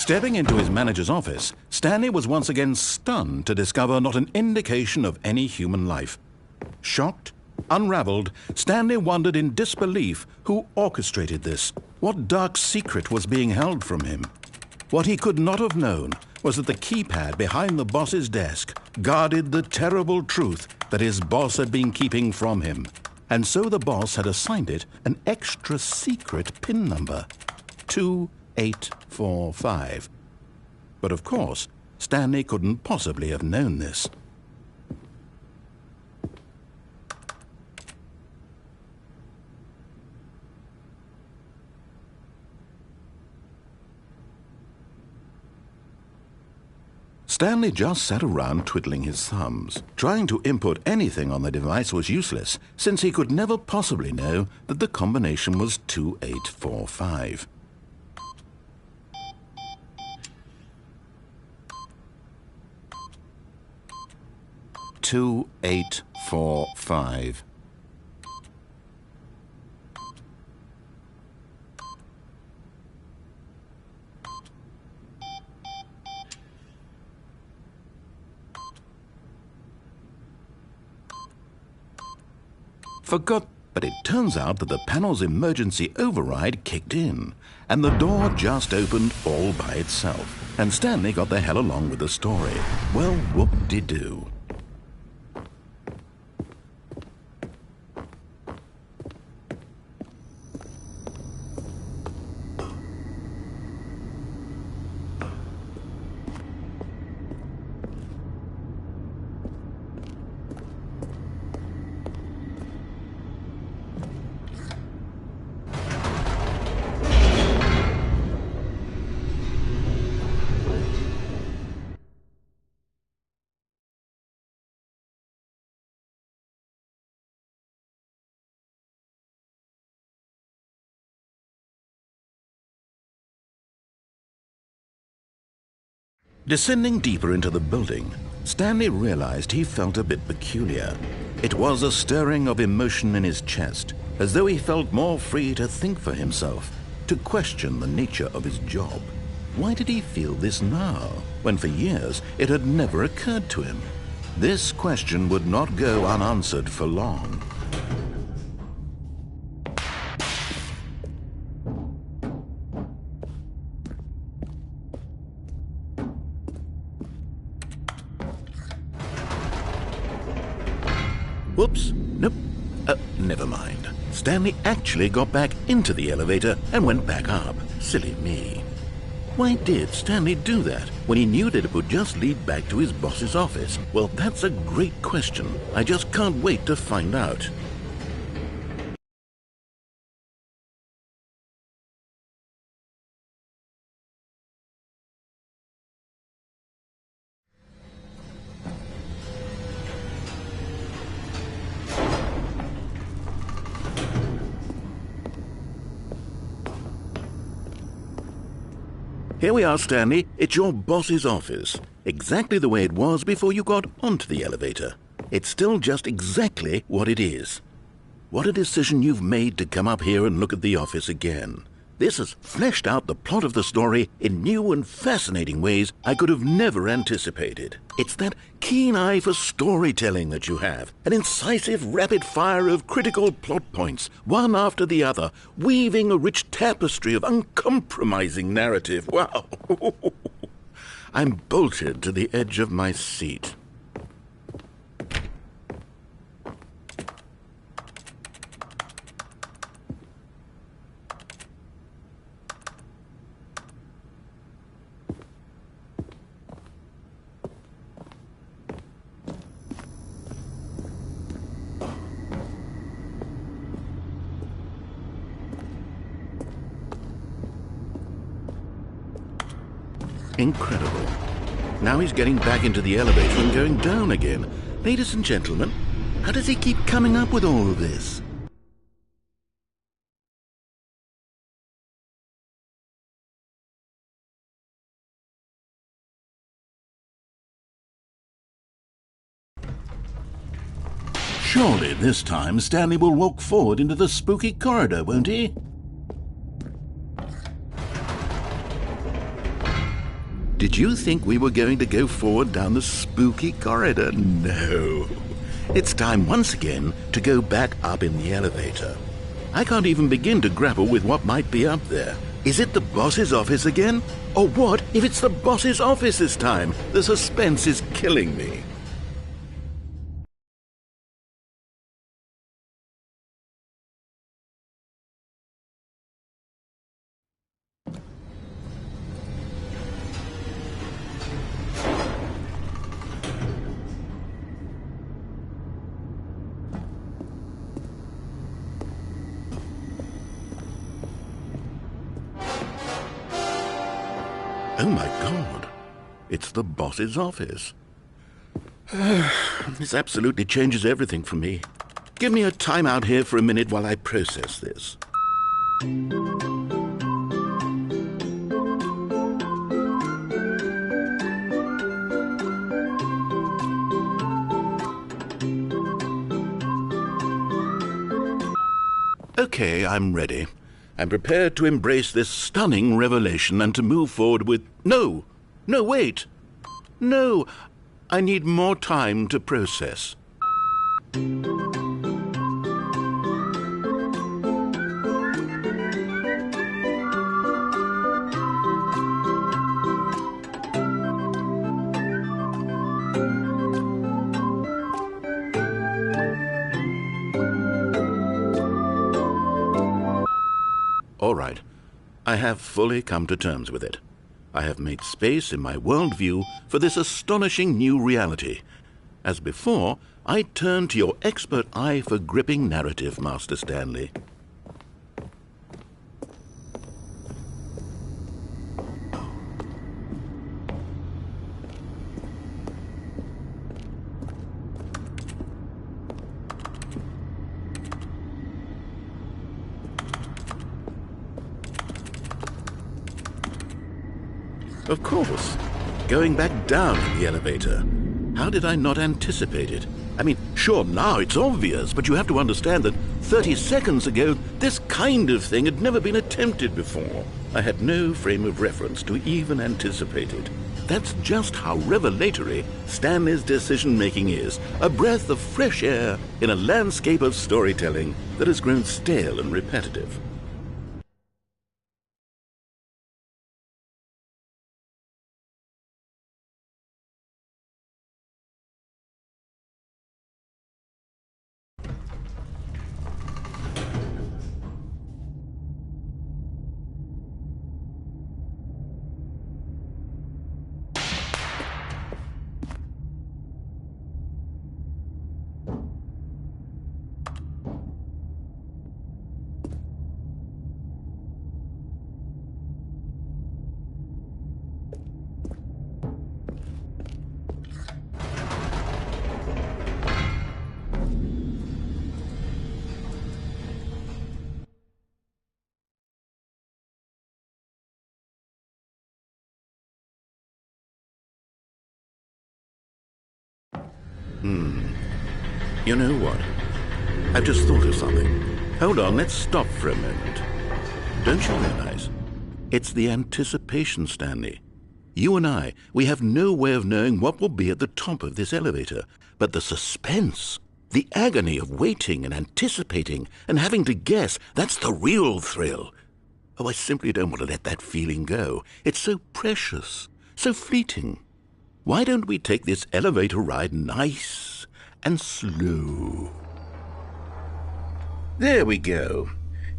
Stepping into his manager's office, Stanley was once again stunned to discover not an indication of any human life. Shocked, unraveled, Stanley wondered in disbelief who orchestrated this. What dark secret was being held from him? What he could not have known was that the keypad behind the boss's desk guarded the terrible truth that his boss had been keeping from him. And so the boss had assigned it an extra secret PIN number, 2845. But of course, Stanley couldn't possibly have known this. Stanley just sat around twiddling his thumbs. Trying to input anything on the device was useless, since he could never possibly know that the combination was 2845. "2845. Forgot, but it turns out that the panel's emergency override kicked in, and the door just opened all by itself, and Stanley got the hell along with the story. Well, whoop-de-doo. Descending deeper into the building, Stanley realized he felt a bit peculiar. It was a stirring of emotion in his chest, as though he felt more free to think for himself, to question the nature of his job. Why did he feel this now, when for years it had never occurred to him? This question would not go unanswered for long. Whoops, nope, never mind. Stanley actually got back into the elevator and went back up. Silly me. Why did Stanley do that when he knew that it would just lead back to his boss's office? Well, that's a great question. I just can't wait to find out. Here we are, Stanley. It's your boss's office. Exactly the way it was before you got onto the elevator. It's still just exactly what it is. What a decision you've made to come up here and look at the office again. This has fleshed out the plot of the story in new and fascinating ways I could have never anticipated. It's that keen eye for storytelling that you have, an incisive rapid fire of critical plot points, one after the other, weaving a rich tapestry of uncompromising narrative. Wow! I'm bolted to the edge of my seat. Incredible. Now he's getting back into the elevator and going down again. Ladies and gentlemen, how does he keep coming up with all of this? Surely this time Stanley will walk forward into the spooky corridor, won't he? Did you think we were going to go forward down the spooky corridor? No. It's time once again to go back up in the elevator. I can't even begin to grapple with what might be up there. Is it the boss's office again? Or what if it's the boss's office this time? The suspense is killing me. Oh my God, it's the boss's office. This absolutely changes everything for me. Give me a time out here for a minute while I process this. Okay, I'm ready. I'm prepared to embrace this stunning revelation and to move forward with... No, wait. No, I need more time to process. All right, I have fully come to terms with it. I have made space in my worldview for this astonishing new reality. As before, I turn to your expert eye for gripping narrative, Master Stanley. Of course. Going back down in the elevator. How did I not anticipate it? I mean, sure, now it's obvious, but you have to understand that 30 seconds ago, this kind of thing had never been attempted before. I had no frame of reference to even anticipate it. That's just how revelatory Stanley's decision-making is. A breath of fresh air in a landscape of storytelling that has grown stale and repetitive. You know what? I've just thought of something. Hold on, let's stop for a moment. Don't you realize? It's the anticipation, Stanley. You and I, we have no way of knowing what will be at the top of this elevator. But the suspense, the agony of waiting and anticipating and having to guess, that's the real thrill. Oh, I simply don't want to let that feeling go. It's so precious, so fleeting. Why don't we take this elevator ride nice and slow? There we go.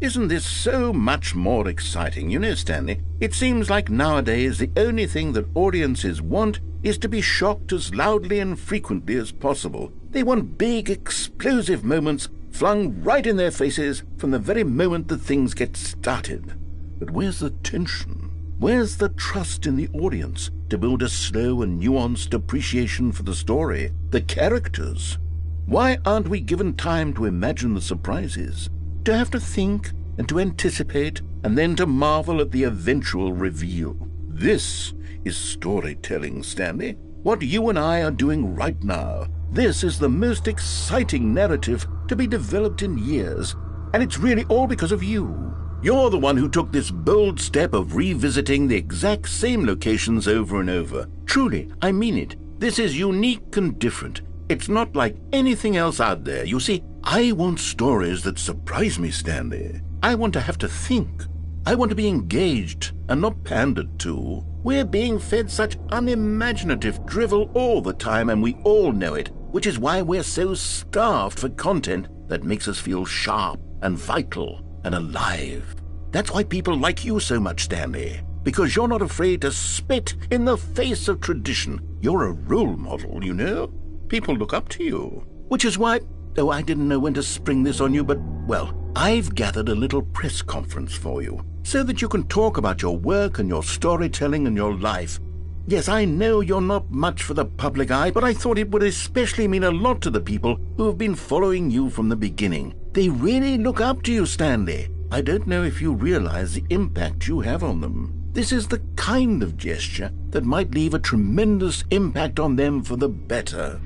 Isn't this so much more exciting? You know, Stanley, it seems like nowadays the only thing that audiences want is to be shocked as loudly and frequently as possible. They want big, explosive moments flung right in their faces from the very moment that things get started. But where's the tension? Where's the trust in the audience to build a slow and nuanced appreciation for the story, the characters? Why aren't we given time to imagine the surprises, to have to think and to anticipate, and then to marvel at the eventual reveal? This is storytelling, Stanley. What you and I are doing right now. This is the most exciting narrative to be developed in years, and it's really all because of you. You're the one who took this bold step of revisiting the exact same locations over and over. Truly, I mean it. This is unique and different. It's not like anything else out there. You see, I want stories that surprise me, Stanley. I want to have to think. I want to be engaged and not pandered to. We're being fed such unimaginative drivel all the time, and we all know it, which is why we're so starved for content that makes us feel sharp and vital and alive. That's why people like you so much, Stanley, because you're not afraid to spit in the face of tradition. You're a role model, you know? People look up to you. Which is why, oh, I didn't know when to spring this on you, but, well, I've gathered a little press conference for you, so that you can talk about your work and your storytelling and your life. Yes, I know you're not much for the public eye, but I thought it would especially mean a lot to the people who have been following you from the beginning. They really look up to you, Stanley. I don't know if you realize the impact you have on them. This is the kind of gesture that might leave a tremendous impact on them for the better.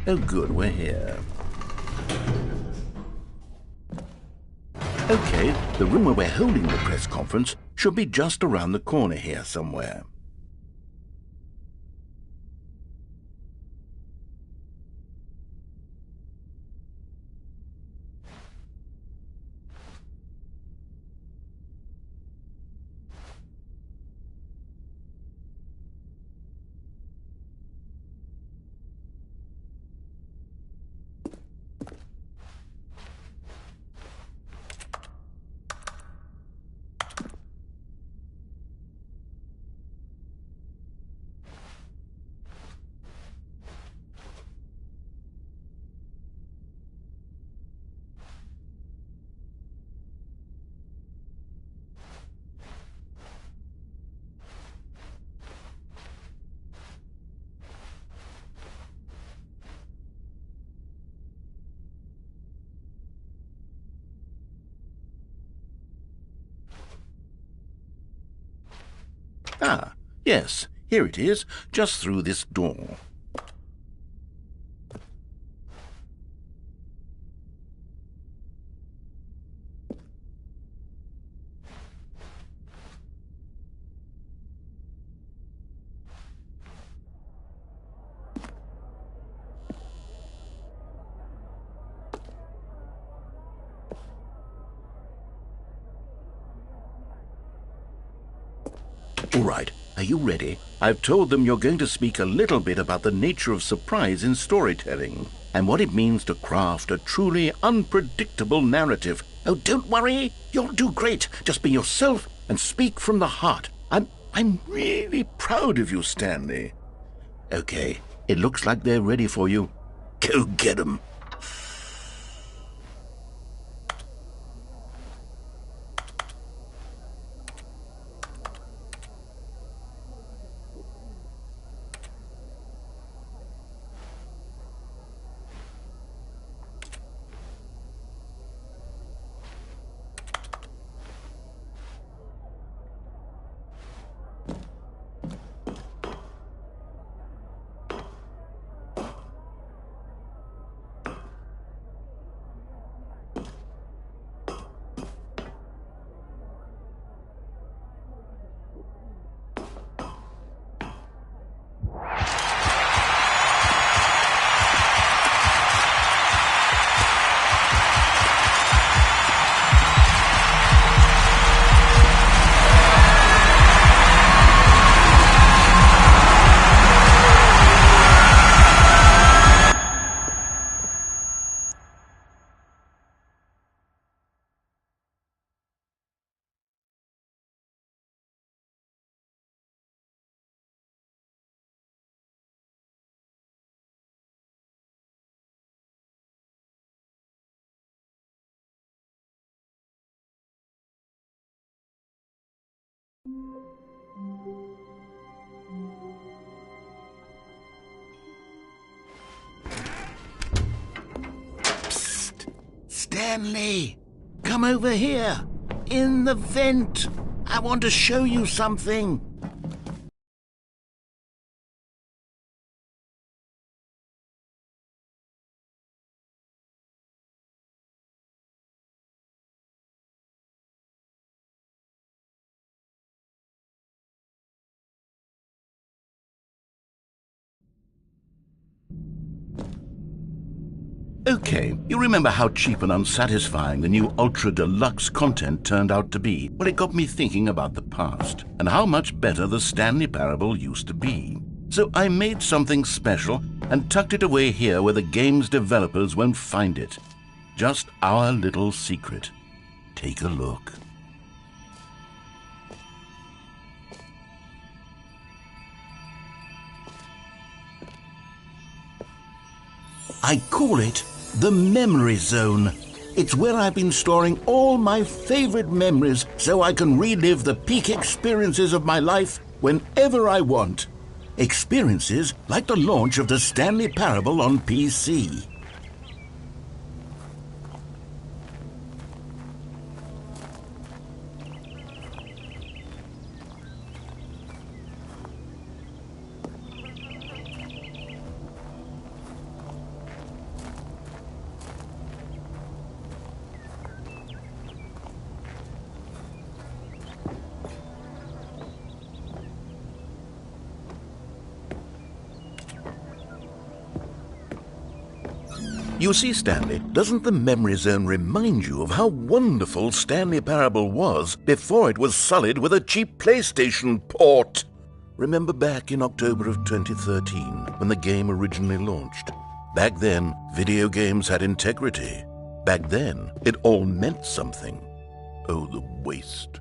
Oh, good, we're here. Okay, the room where we're holding the press conference should be just around the corner here somewhere. Ah, yes, here it is, just through this door. All right, are you ready? I've told them you're going to speak a little bit about the nature of surprise in storytelling and what it means to craft a truly unpredictable narrative. Oh, don't worry. You'll do great. Just be yourself and speak from the heart. I'm really proud of you, Stanley. Okay, it looks like they're ready for you. Go get 'em. Stanley, come over here. In the vent. I want to show you something. Okay, you remember how cheap and unsatisfying the new Ultra Deluxe content turned out to be? Well, it got me thinking about the past and how much better the Stanley Parable used to be. So I made something special and tucked it away here where the game's developers won't find it. Just our little secret. Take a look. I call it the Memory Zone. It's where I've been storing all my favorite memories so I can relive the peak experiences of my life whenever I want. Experiences like the launch of the Stanley Parable on PC. You see, Stanley, doesn't the Memory Zone remind you of how wonderful Stanley Parable was before it was sullied with a cheap PlayStation port? Remember back in October of 2013, when the game originally launched? Back then, video games had integrity. Back then, it all meant something. Oh, the waste.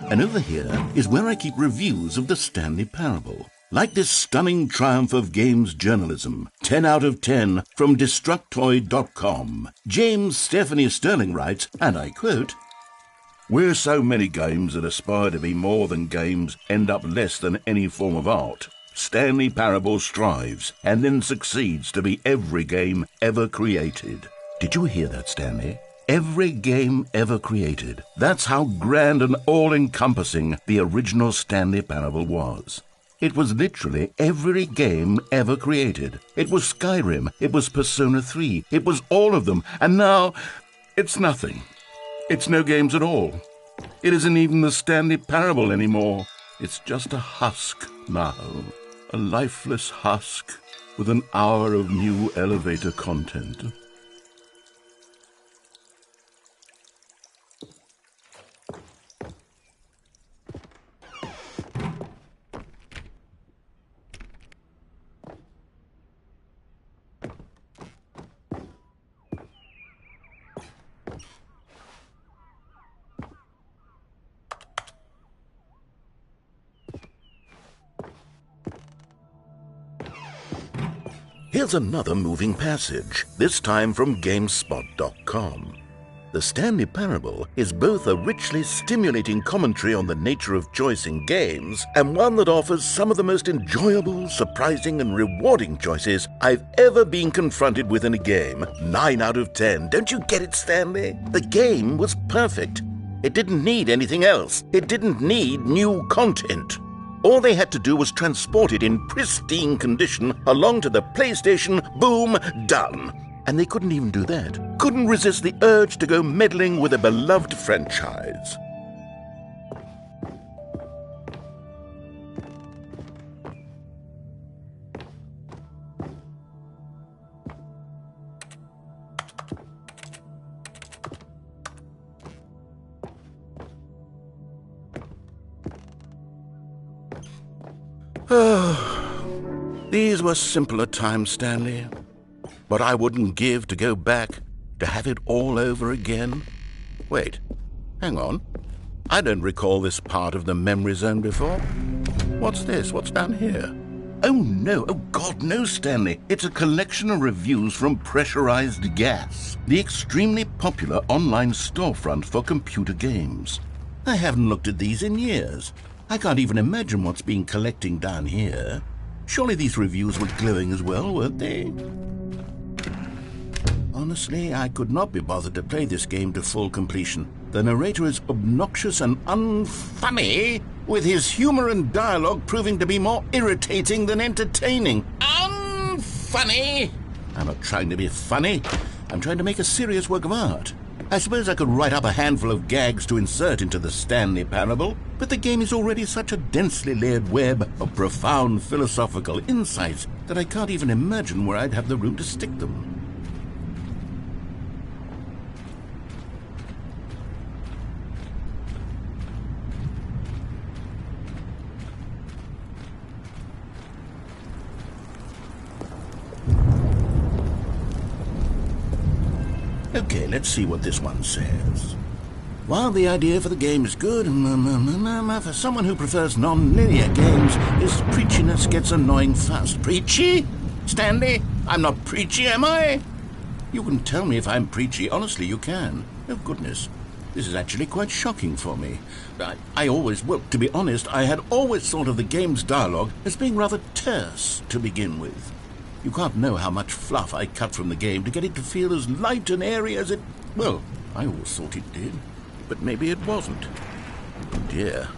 And over here is where I keep reviews of the Stanley Parable. Like this stunning triumph of games journalism, 10 out of 10 from Destructoid.com. James Stephanie Sterling writes, and I quote, "Where so many games that aspire to be more than games end up less than any form of art, Stanley Parable strives and then succeeds to be every game ever created." Did you hear that, Stanley? Every game ever created. That's how grand and all-encompassing the original Stanley Parable was. It was literally every game ever created. It was Skyrim, it was Persona 3, it was all of them, and now it's nothing. It's no games at all. It isn't even the Stanley Parable anymore. It's just a husk now. A lifeless husk with an hour of new elevator content. Here's another moving passage, this time from GameSpot.com. The Stanley Parable is both a richly stimulating commentary on the nature of choice in games and one that offers some of the most enjoyable, surprising, and rewarding choices I've ever been confronted with in a game. 9 out of 10. Don't you get it, Stanley? The game was perfect. It didn't need anything else. It didn't need new content. All they had to do was transport it in pristine condition along to the PlayStation, boom, done. And they couldn't even do that. Couldn't resist the urge to go meddling with a beloved franchise. These were simpler times, Stanley. But I wouldn't give to go back, to have it all over again. Wait, hang on. I don't recall this part of the memory zone before. What's this? What's down here? Oh no, oh God, no, Stanley. It's a collection of reviews from Pressurized Gas, the extremely popular online storefront for computer games. I haven't looked at these in years. I can't even imagine what's been collecting down here. Surely these reviews were glowing as well, weren't they? Honestly, I could not be bothered to play this game to full completion. The narrator is obnoxious and unfunny, with his humor and dialogue proving to be more irritating than entertaining. Unfunny? I'm not trying to be funny. I'm trying to make a serious work of art. I suppose I could write up a handful of gags to insert into the Stanley Parable, but the game is already such a densely layered web of profound philosophical insights that I can't even imagine where I'd have the room to stick them. Okay, let's see what this one says. While the idea for the game is good, for someone who prefers non-linear games, his preachiness gets annoying fast. Preachy? Stanley? I'm not preachy, am I? You can tell me if I'm preachy. Honestly, you can. Oh, goodness. This is actually quite shocking for me. Well, to be honest, I had always thought of the game's dialogue as being rather terse to begin with. You can't know how much fluff I cut from the game to get it to feel as light and airy as it... Well, I always thought it did, but maybe it wasn't. Oh dear,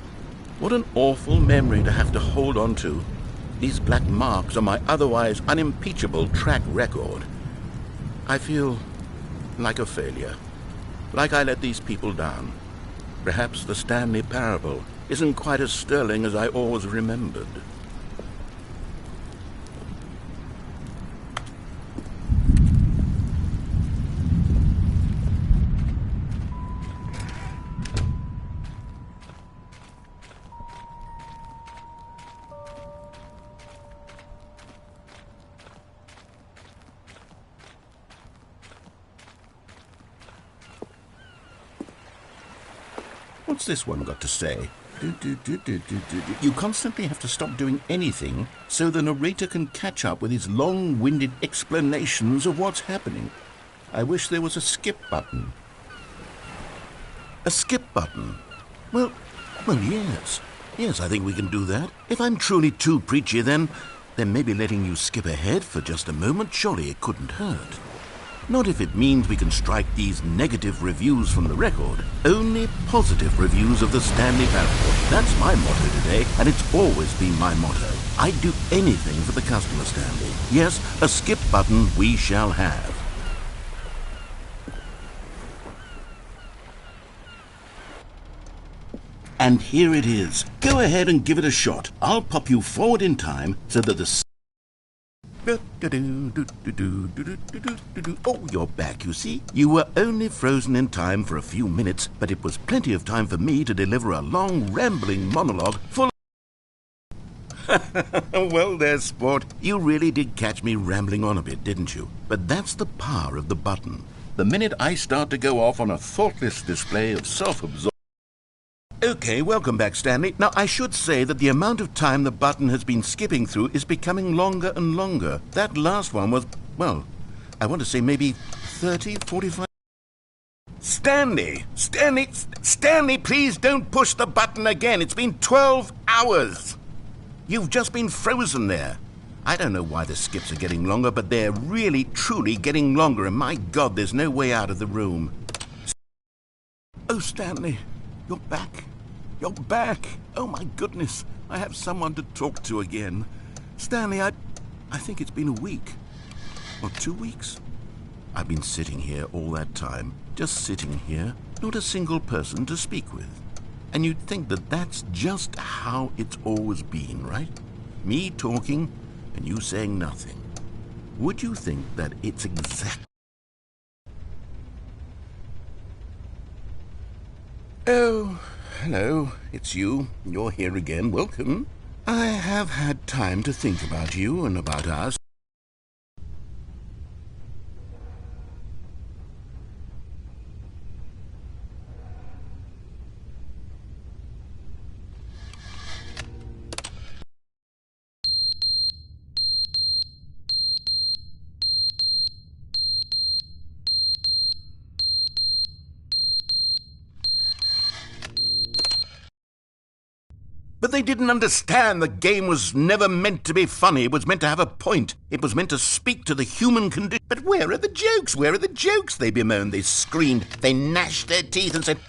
what an awful memory to have to hold on to. These black marks on my otherwise unimpeachable track record. I feel like a failure, like I let these people down. Perhaps the Stanley Parable isn't quite as sterling as I always remembered. What's this one got to say? You constantly have to stop doing anything so the narrator can catch up with his long-winded explanations of what's happening. I wish there was a skip button. A skip button? Well, yes. Yes, I think we can do that. If I'm truly too preachy, then maybe letting you skip ahead for just a moment, surely it couldn't hurt. Not if it means we can strike these negative reviews from the record. Only positive reviews of the Stanley Parable. That's my motto today, and it's always been my motto. I'd do anything for the customer, Stanley. Yes, a skip button we shall have. And here it is. Go ahead and give it a shot. I'll pop you forward in time so that the... Oh, you're back, you see. You were only frozen in time for a few minutes, but it was plenty of time for me to deliver a long, rambling monologue full of... Well, there's sport. You really did catch me rambling on a bit, didn't you? But that's the power of the button. The minute I start to go off on a thoughtless display of self-absorption... Okay, welcome back, Stanley. Now, I should say that the amount of time the button has been skipping through is becoming longer and longer. That last one was, well, I want to say maybe 30, 45... Stanley, please don't push the button again. It's been 12 hours. You've just been frozen there. I don't know why the skips are getting longer, but they're really, truly getting longer, and my God, there's no way out of the room. Oh, Stanley, you're back. You're back. Oh, my goodness. I have someone to talk to again. Stanley, I think it's been a week. Or 2 weeks. I've been sitting here all that time. Just sitting here. Not a single person to speak with. And you'd think that that's just how it's always been, right? Me talking and you saying nothing. Would you think that it's exactly... Oh... Hello, it's you. You're here again. Welcome. I have had time to think about you and about us. But they didn't understand the game was never meant to be funny. It was meant to have a point. It was meant to speak to the human condition. But where are the jokes? Where are the jokes? They bemoaned, they screamed, they gnashed their teeth and said,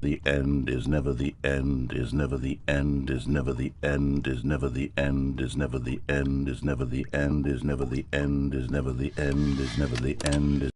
the end is never the end, is never the end, is never the end, is never the end, is never the end, is never the end, is never the end, is never the end, is never the end.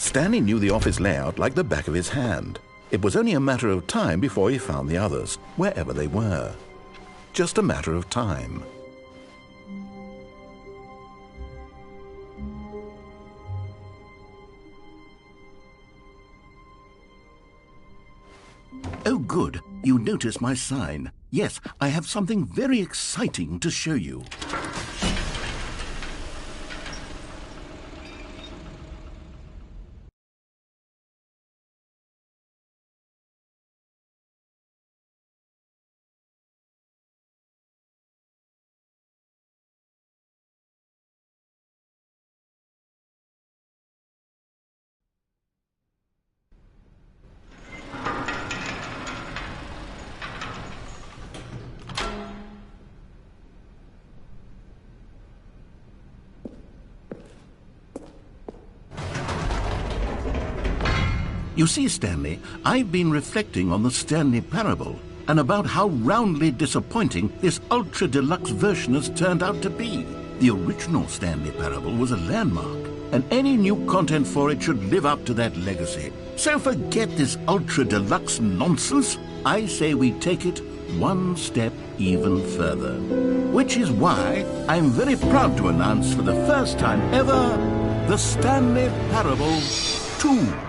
Stanley knew the office layout like the back of his hand. It was only a matter of time before he found the others, wherever they were. Just a matter of time. Oh, good. You noticed my sign. Yes, I have something very exciting to show you. You see, Stanley, I've been reflecting on the Stanley parable. and about how roundly disappointing this Ultra Deluxe version has turned out to be. The original Stanley Parable was a landmark, and any new content for it should live up to that legacy. So forget this Ultra Deluxe nonsense. I say we take it one step even further. Which is why I'm very proud to announce for the first time ever, the Stanley Parable 2.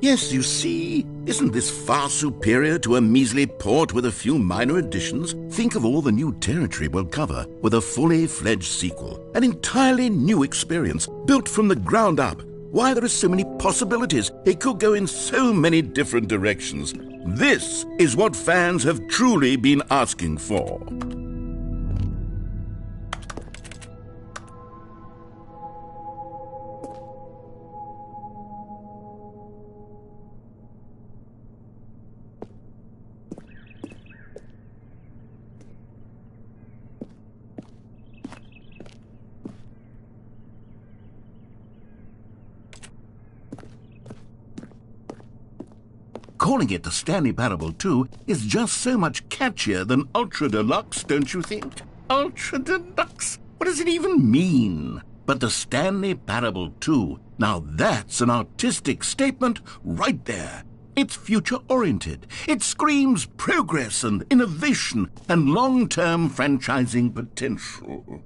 Yes, you see, isn't this far superior to a measly port with a few minor additions? Think of all the new territory we'll cover with a fully fledged sequel. An entirely new experience, built from the ground up. Why, there are so many possibilities. It could go in so many different directions. This is what fans have truly been asking for. Calling it the Stanley Parable 2 is just so much catchier than Ultra Deluxe, don't you think? Ultra Deluxe? What does it even mean? But the Stanley Parable 2, now that's an artistic statement right there. It's future-oriented. It screams progress and innovation and long-term franchising potential.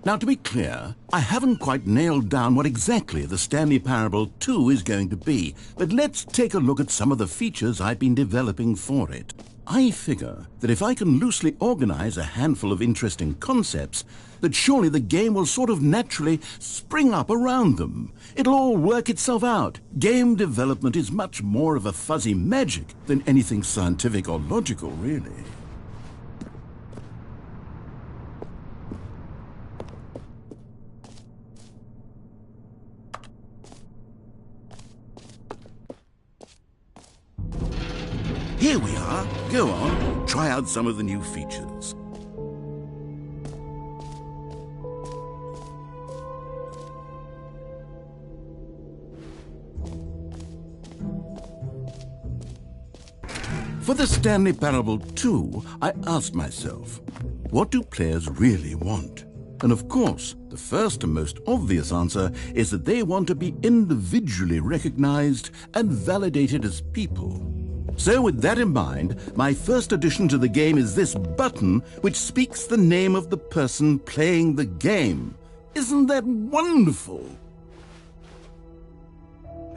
Now, to be clear, I haven't quite nailed down what exactly the Stanley Parable 2 is going to be, but let's take a look at some of the features I've been developing for it. I figure that if I can loosely organize a handful of interesting concepts, that surely the game will sort of naturally spring up around them. It'll all work itself out. Game development is much more of a fuzzy magic than anything scientific or logical, really. Here we are. Go on, try out some of the new features. For the Stanley Parable 2, I asked myself, what do players really want? And of course, the first and most obvious answer is that they want to be individually recognized and validated as people. So with that in mind, my first addition to the game is this button which speaks the name of the person playing the game. Isn't that wonderful?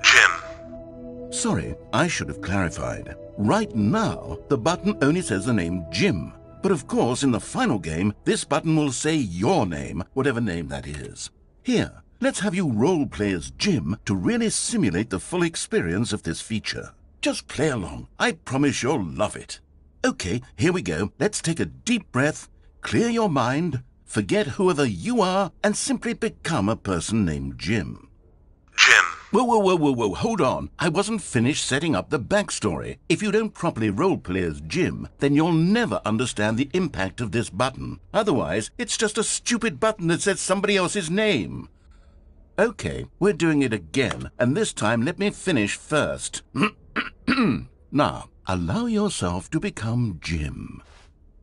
Jim. Sorry, I should have clarified. Right now, the button only says the name Jim. But of course, in the final game, this button will say your name, whatever name that is. Here, let's have you role-play as Jim to really simulate the full experience of this feature. Just play along. I promise you'll love it. Okay, here we go. Let's take a deep breath, clear your mind, forget whoever you are, and simply become a person named Jim. Jim. Whoa, hold on. I wasn't finished setting up the backstory. If you don't properly roleplay as Jim, then you'll never understand the impact of this button. Otherwise, it's just a stupid button that says somebody else's name. Okay, we're doing it again, and this time let me finish first. Now, allow yourself to become Jim.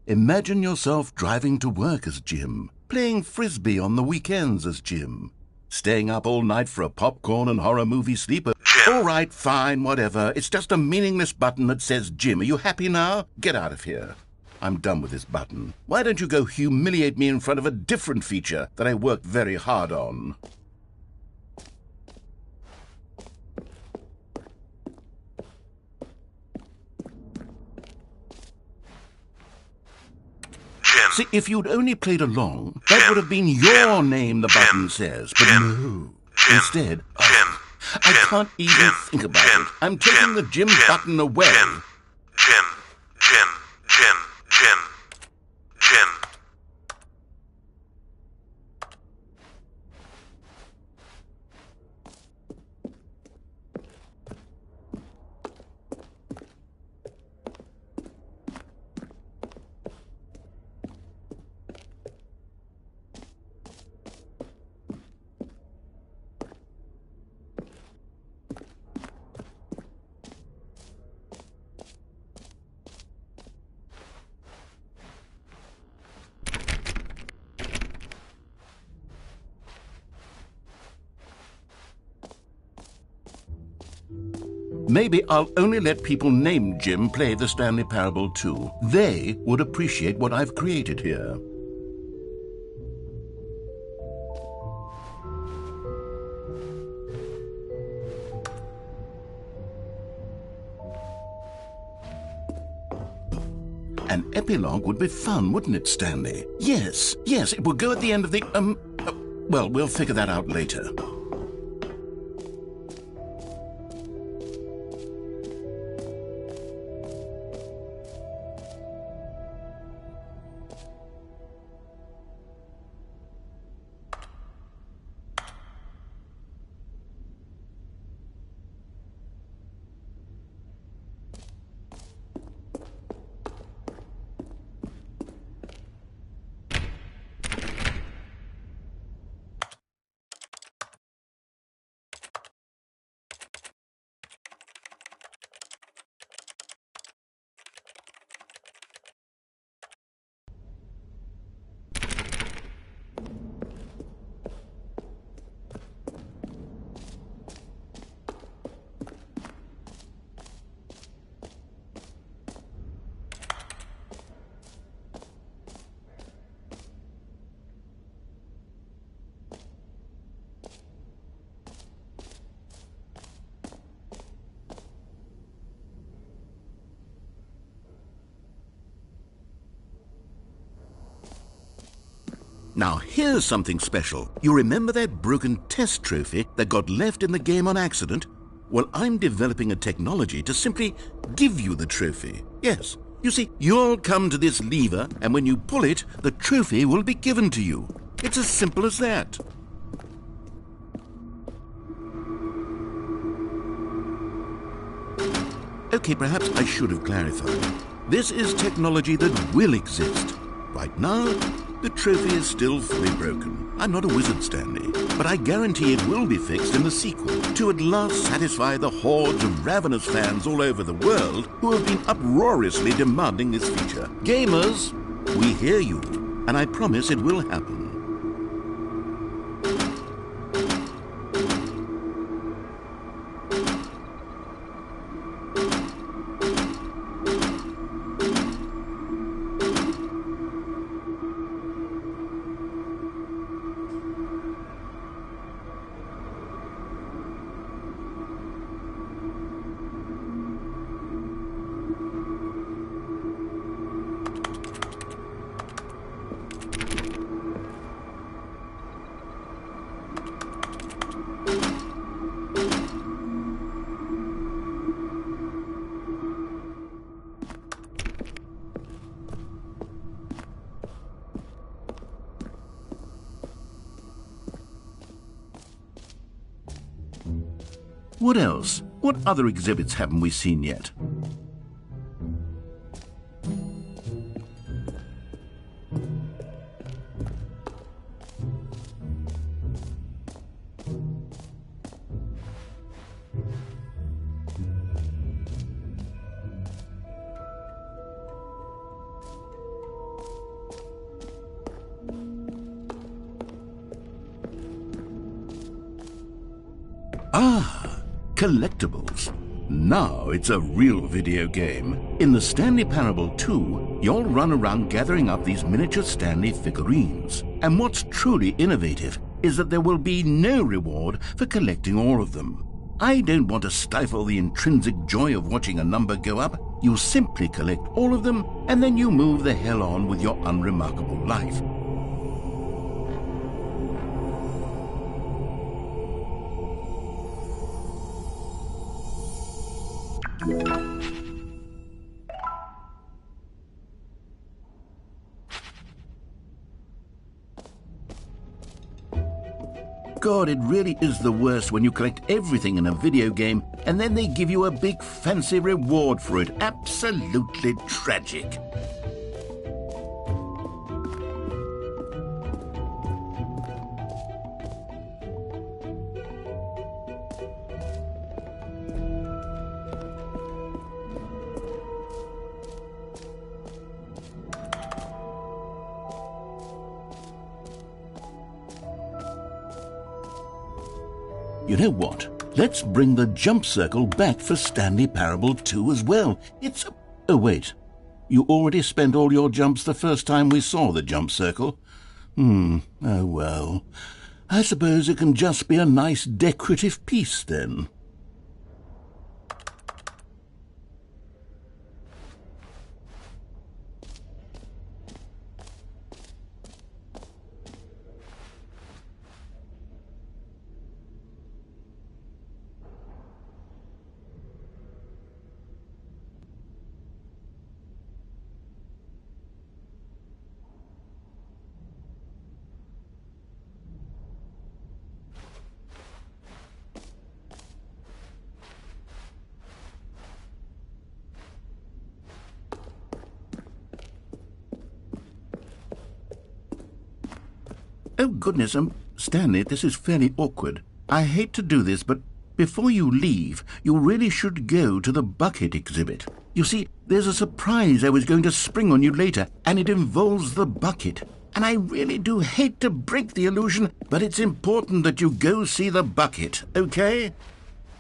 Imagine yourself driving to work as Jim, playing frisbee on the weekends as Jim, staying up all night for a popcorn and horror movie sleeper. Jim. All right, fine, whatever. It's just a meaningless button that says Jim. Are you happy now? Get out of here. I'm done with this button. Why don't you go humiliate me in front of a different feature that I worked very hard on? See, if you'd only played along, that would have been your name the button says. But no. Instead, I can't even think about it. I'm taking the Jim button away. Jim. Maybe I'll only let people named Jim play the Stanley Parable too. They would appreciate what I've created here. An epilogue would be fun, wouldn't it, Stanley? Yes, it would go at the end of the, well, we'll figure that out later. Now, here's something special. You remember that broken test trophy that got left in the game on accident? Well, I'm developing a technology to simply give you the trophy. Yes. You see, you'll come to this lever, and when you pull it, the trophy will be given to you. It's as simple as that. Okay, perhaps I should have clarified. This is technology that will exist. Right now, the trophy is still fully broken. I'm not a wizard, Stanley, but I guarantee it will be fixed in the sequel to at last satisfy the hordes of ravenous fans all over the world who have been uproariously demanding this feature. Gamers, we hear you, and I promise it will happen. What else? What other exhibits haven't we seen yet? Ah, collectibles. Now it's a real video game. In the Stanley Parable 2, you'll run around gathering up these miniature Stanley figurines. And what's truly innovative is that there will be no reward for collecting all of them. I don't want to stifle the intrinsic joy of watching a number go up. You simply collect all of them, and then you move the hell on with your unremarkable life. God, it really is the worst when you collect everything in a video game and then they give you a big fancy reward for it. Absolutely tragic. You know what? Let's bring the jump circle back for Stanley Parable 2 as well. It's a... Oh, wait. You already spent all your jumps the first time we saw the jump circle? Oh, well. I suppose it can just be a nice decorative piece, then. Oh, goodness, Stanley, this is fairly awkward. I hate to do this, but before you leave, you really should go to the bucket exhibit. You see, there's a surprise I was going to spring on you later, and it involves the bucket. And I really do hate to break the illusion, but it's important that you go see the bucket, okay?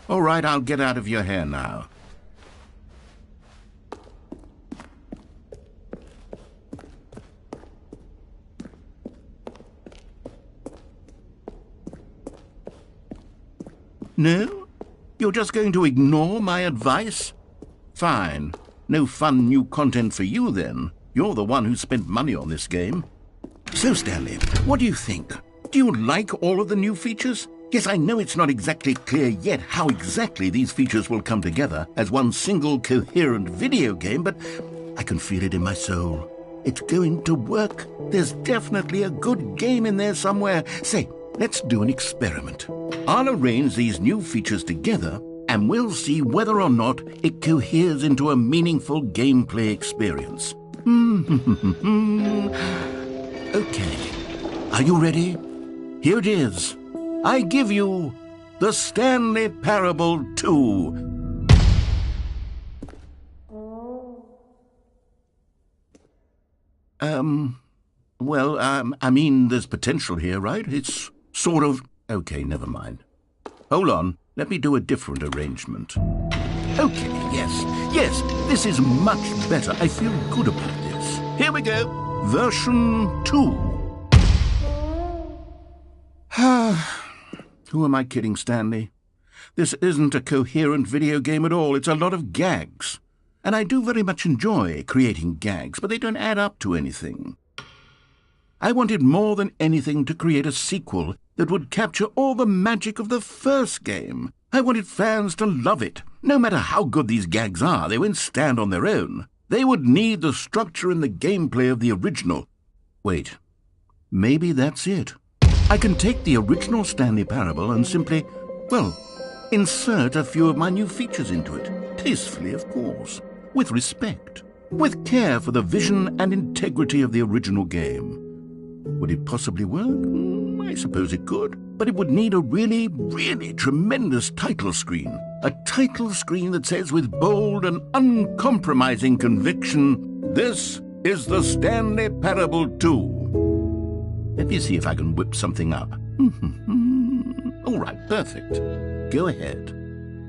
All right, I'll get out of your hair now. No? You're just going to ignore my advice? Fine. No fun new content for you, then. You're the one who spent money on this game. So, Stanley, what do you think? Do you like all of the new features? Yes, I know it's not exactly clear yet how exactly these features will come together as one single coherent video game, but I can feel it in my soul. It's going to work. There's definitely a good game in there somewhere. Say, let's do an experiment. I'll arrange these new features together, and we'll see whether or not it coheres into a meaningful gameplay experience. Okay. Are you ready? Here it is. I give you the Stanley Parable 2. I mean, there's potential here, right? It's sort of... Okay, never mind. Hold on. Let me do a different arrangement. Okay, yes, this is much better. I feel good about this. Here we go. Version 2. Who am I kidding, Stanley? This isn't a coherent video game at all. It's a lot of gags. And I do very much enjoy creating gags, but they don't add up to anything. I wanted more than anything to create a sequel that would capture all the magic of the first game. I wanted fans to love it. No matter how good these gags are, they won't stand on their own. They would need the structure and the gameplay of the original. Wait, maybe that's it. I can take the original Stanley Parable and simply, well, Insert a few of my new features into it, tastefully, of course, with respect, with care for the vision and integrity of the original game. Would it possibly work? I suppose it could, but it would need a really, really tremendous title screen. A title screen that says with bold and uncompromising conviction, "This is the Stanley Parable 2. Let me see if I can whip something up. All right, perfect. Go ahead.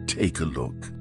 Take a look.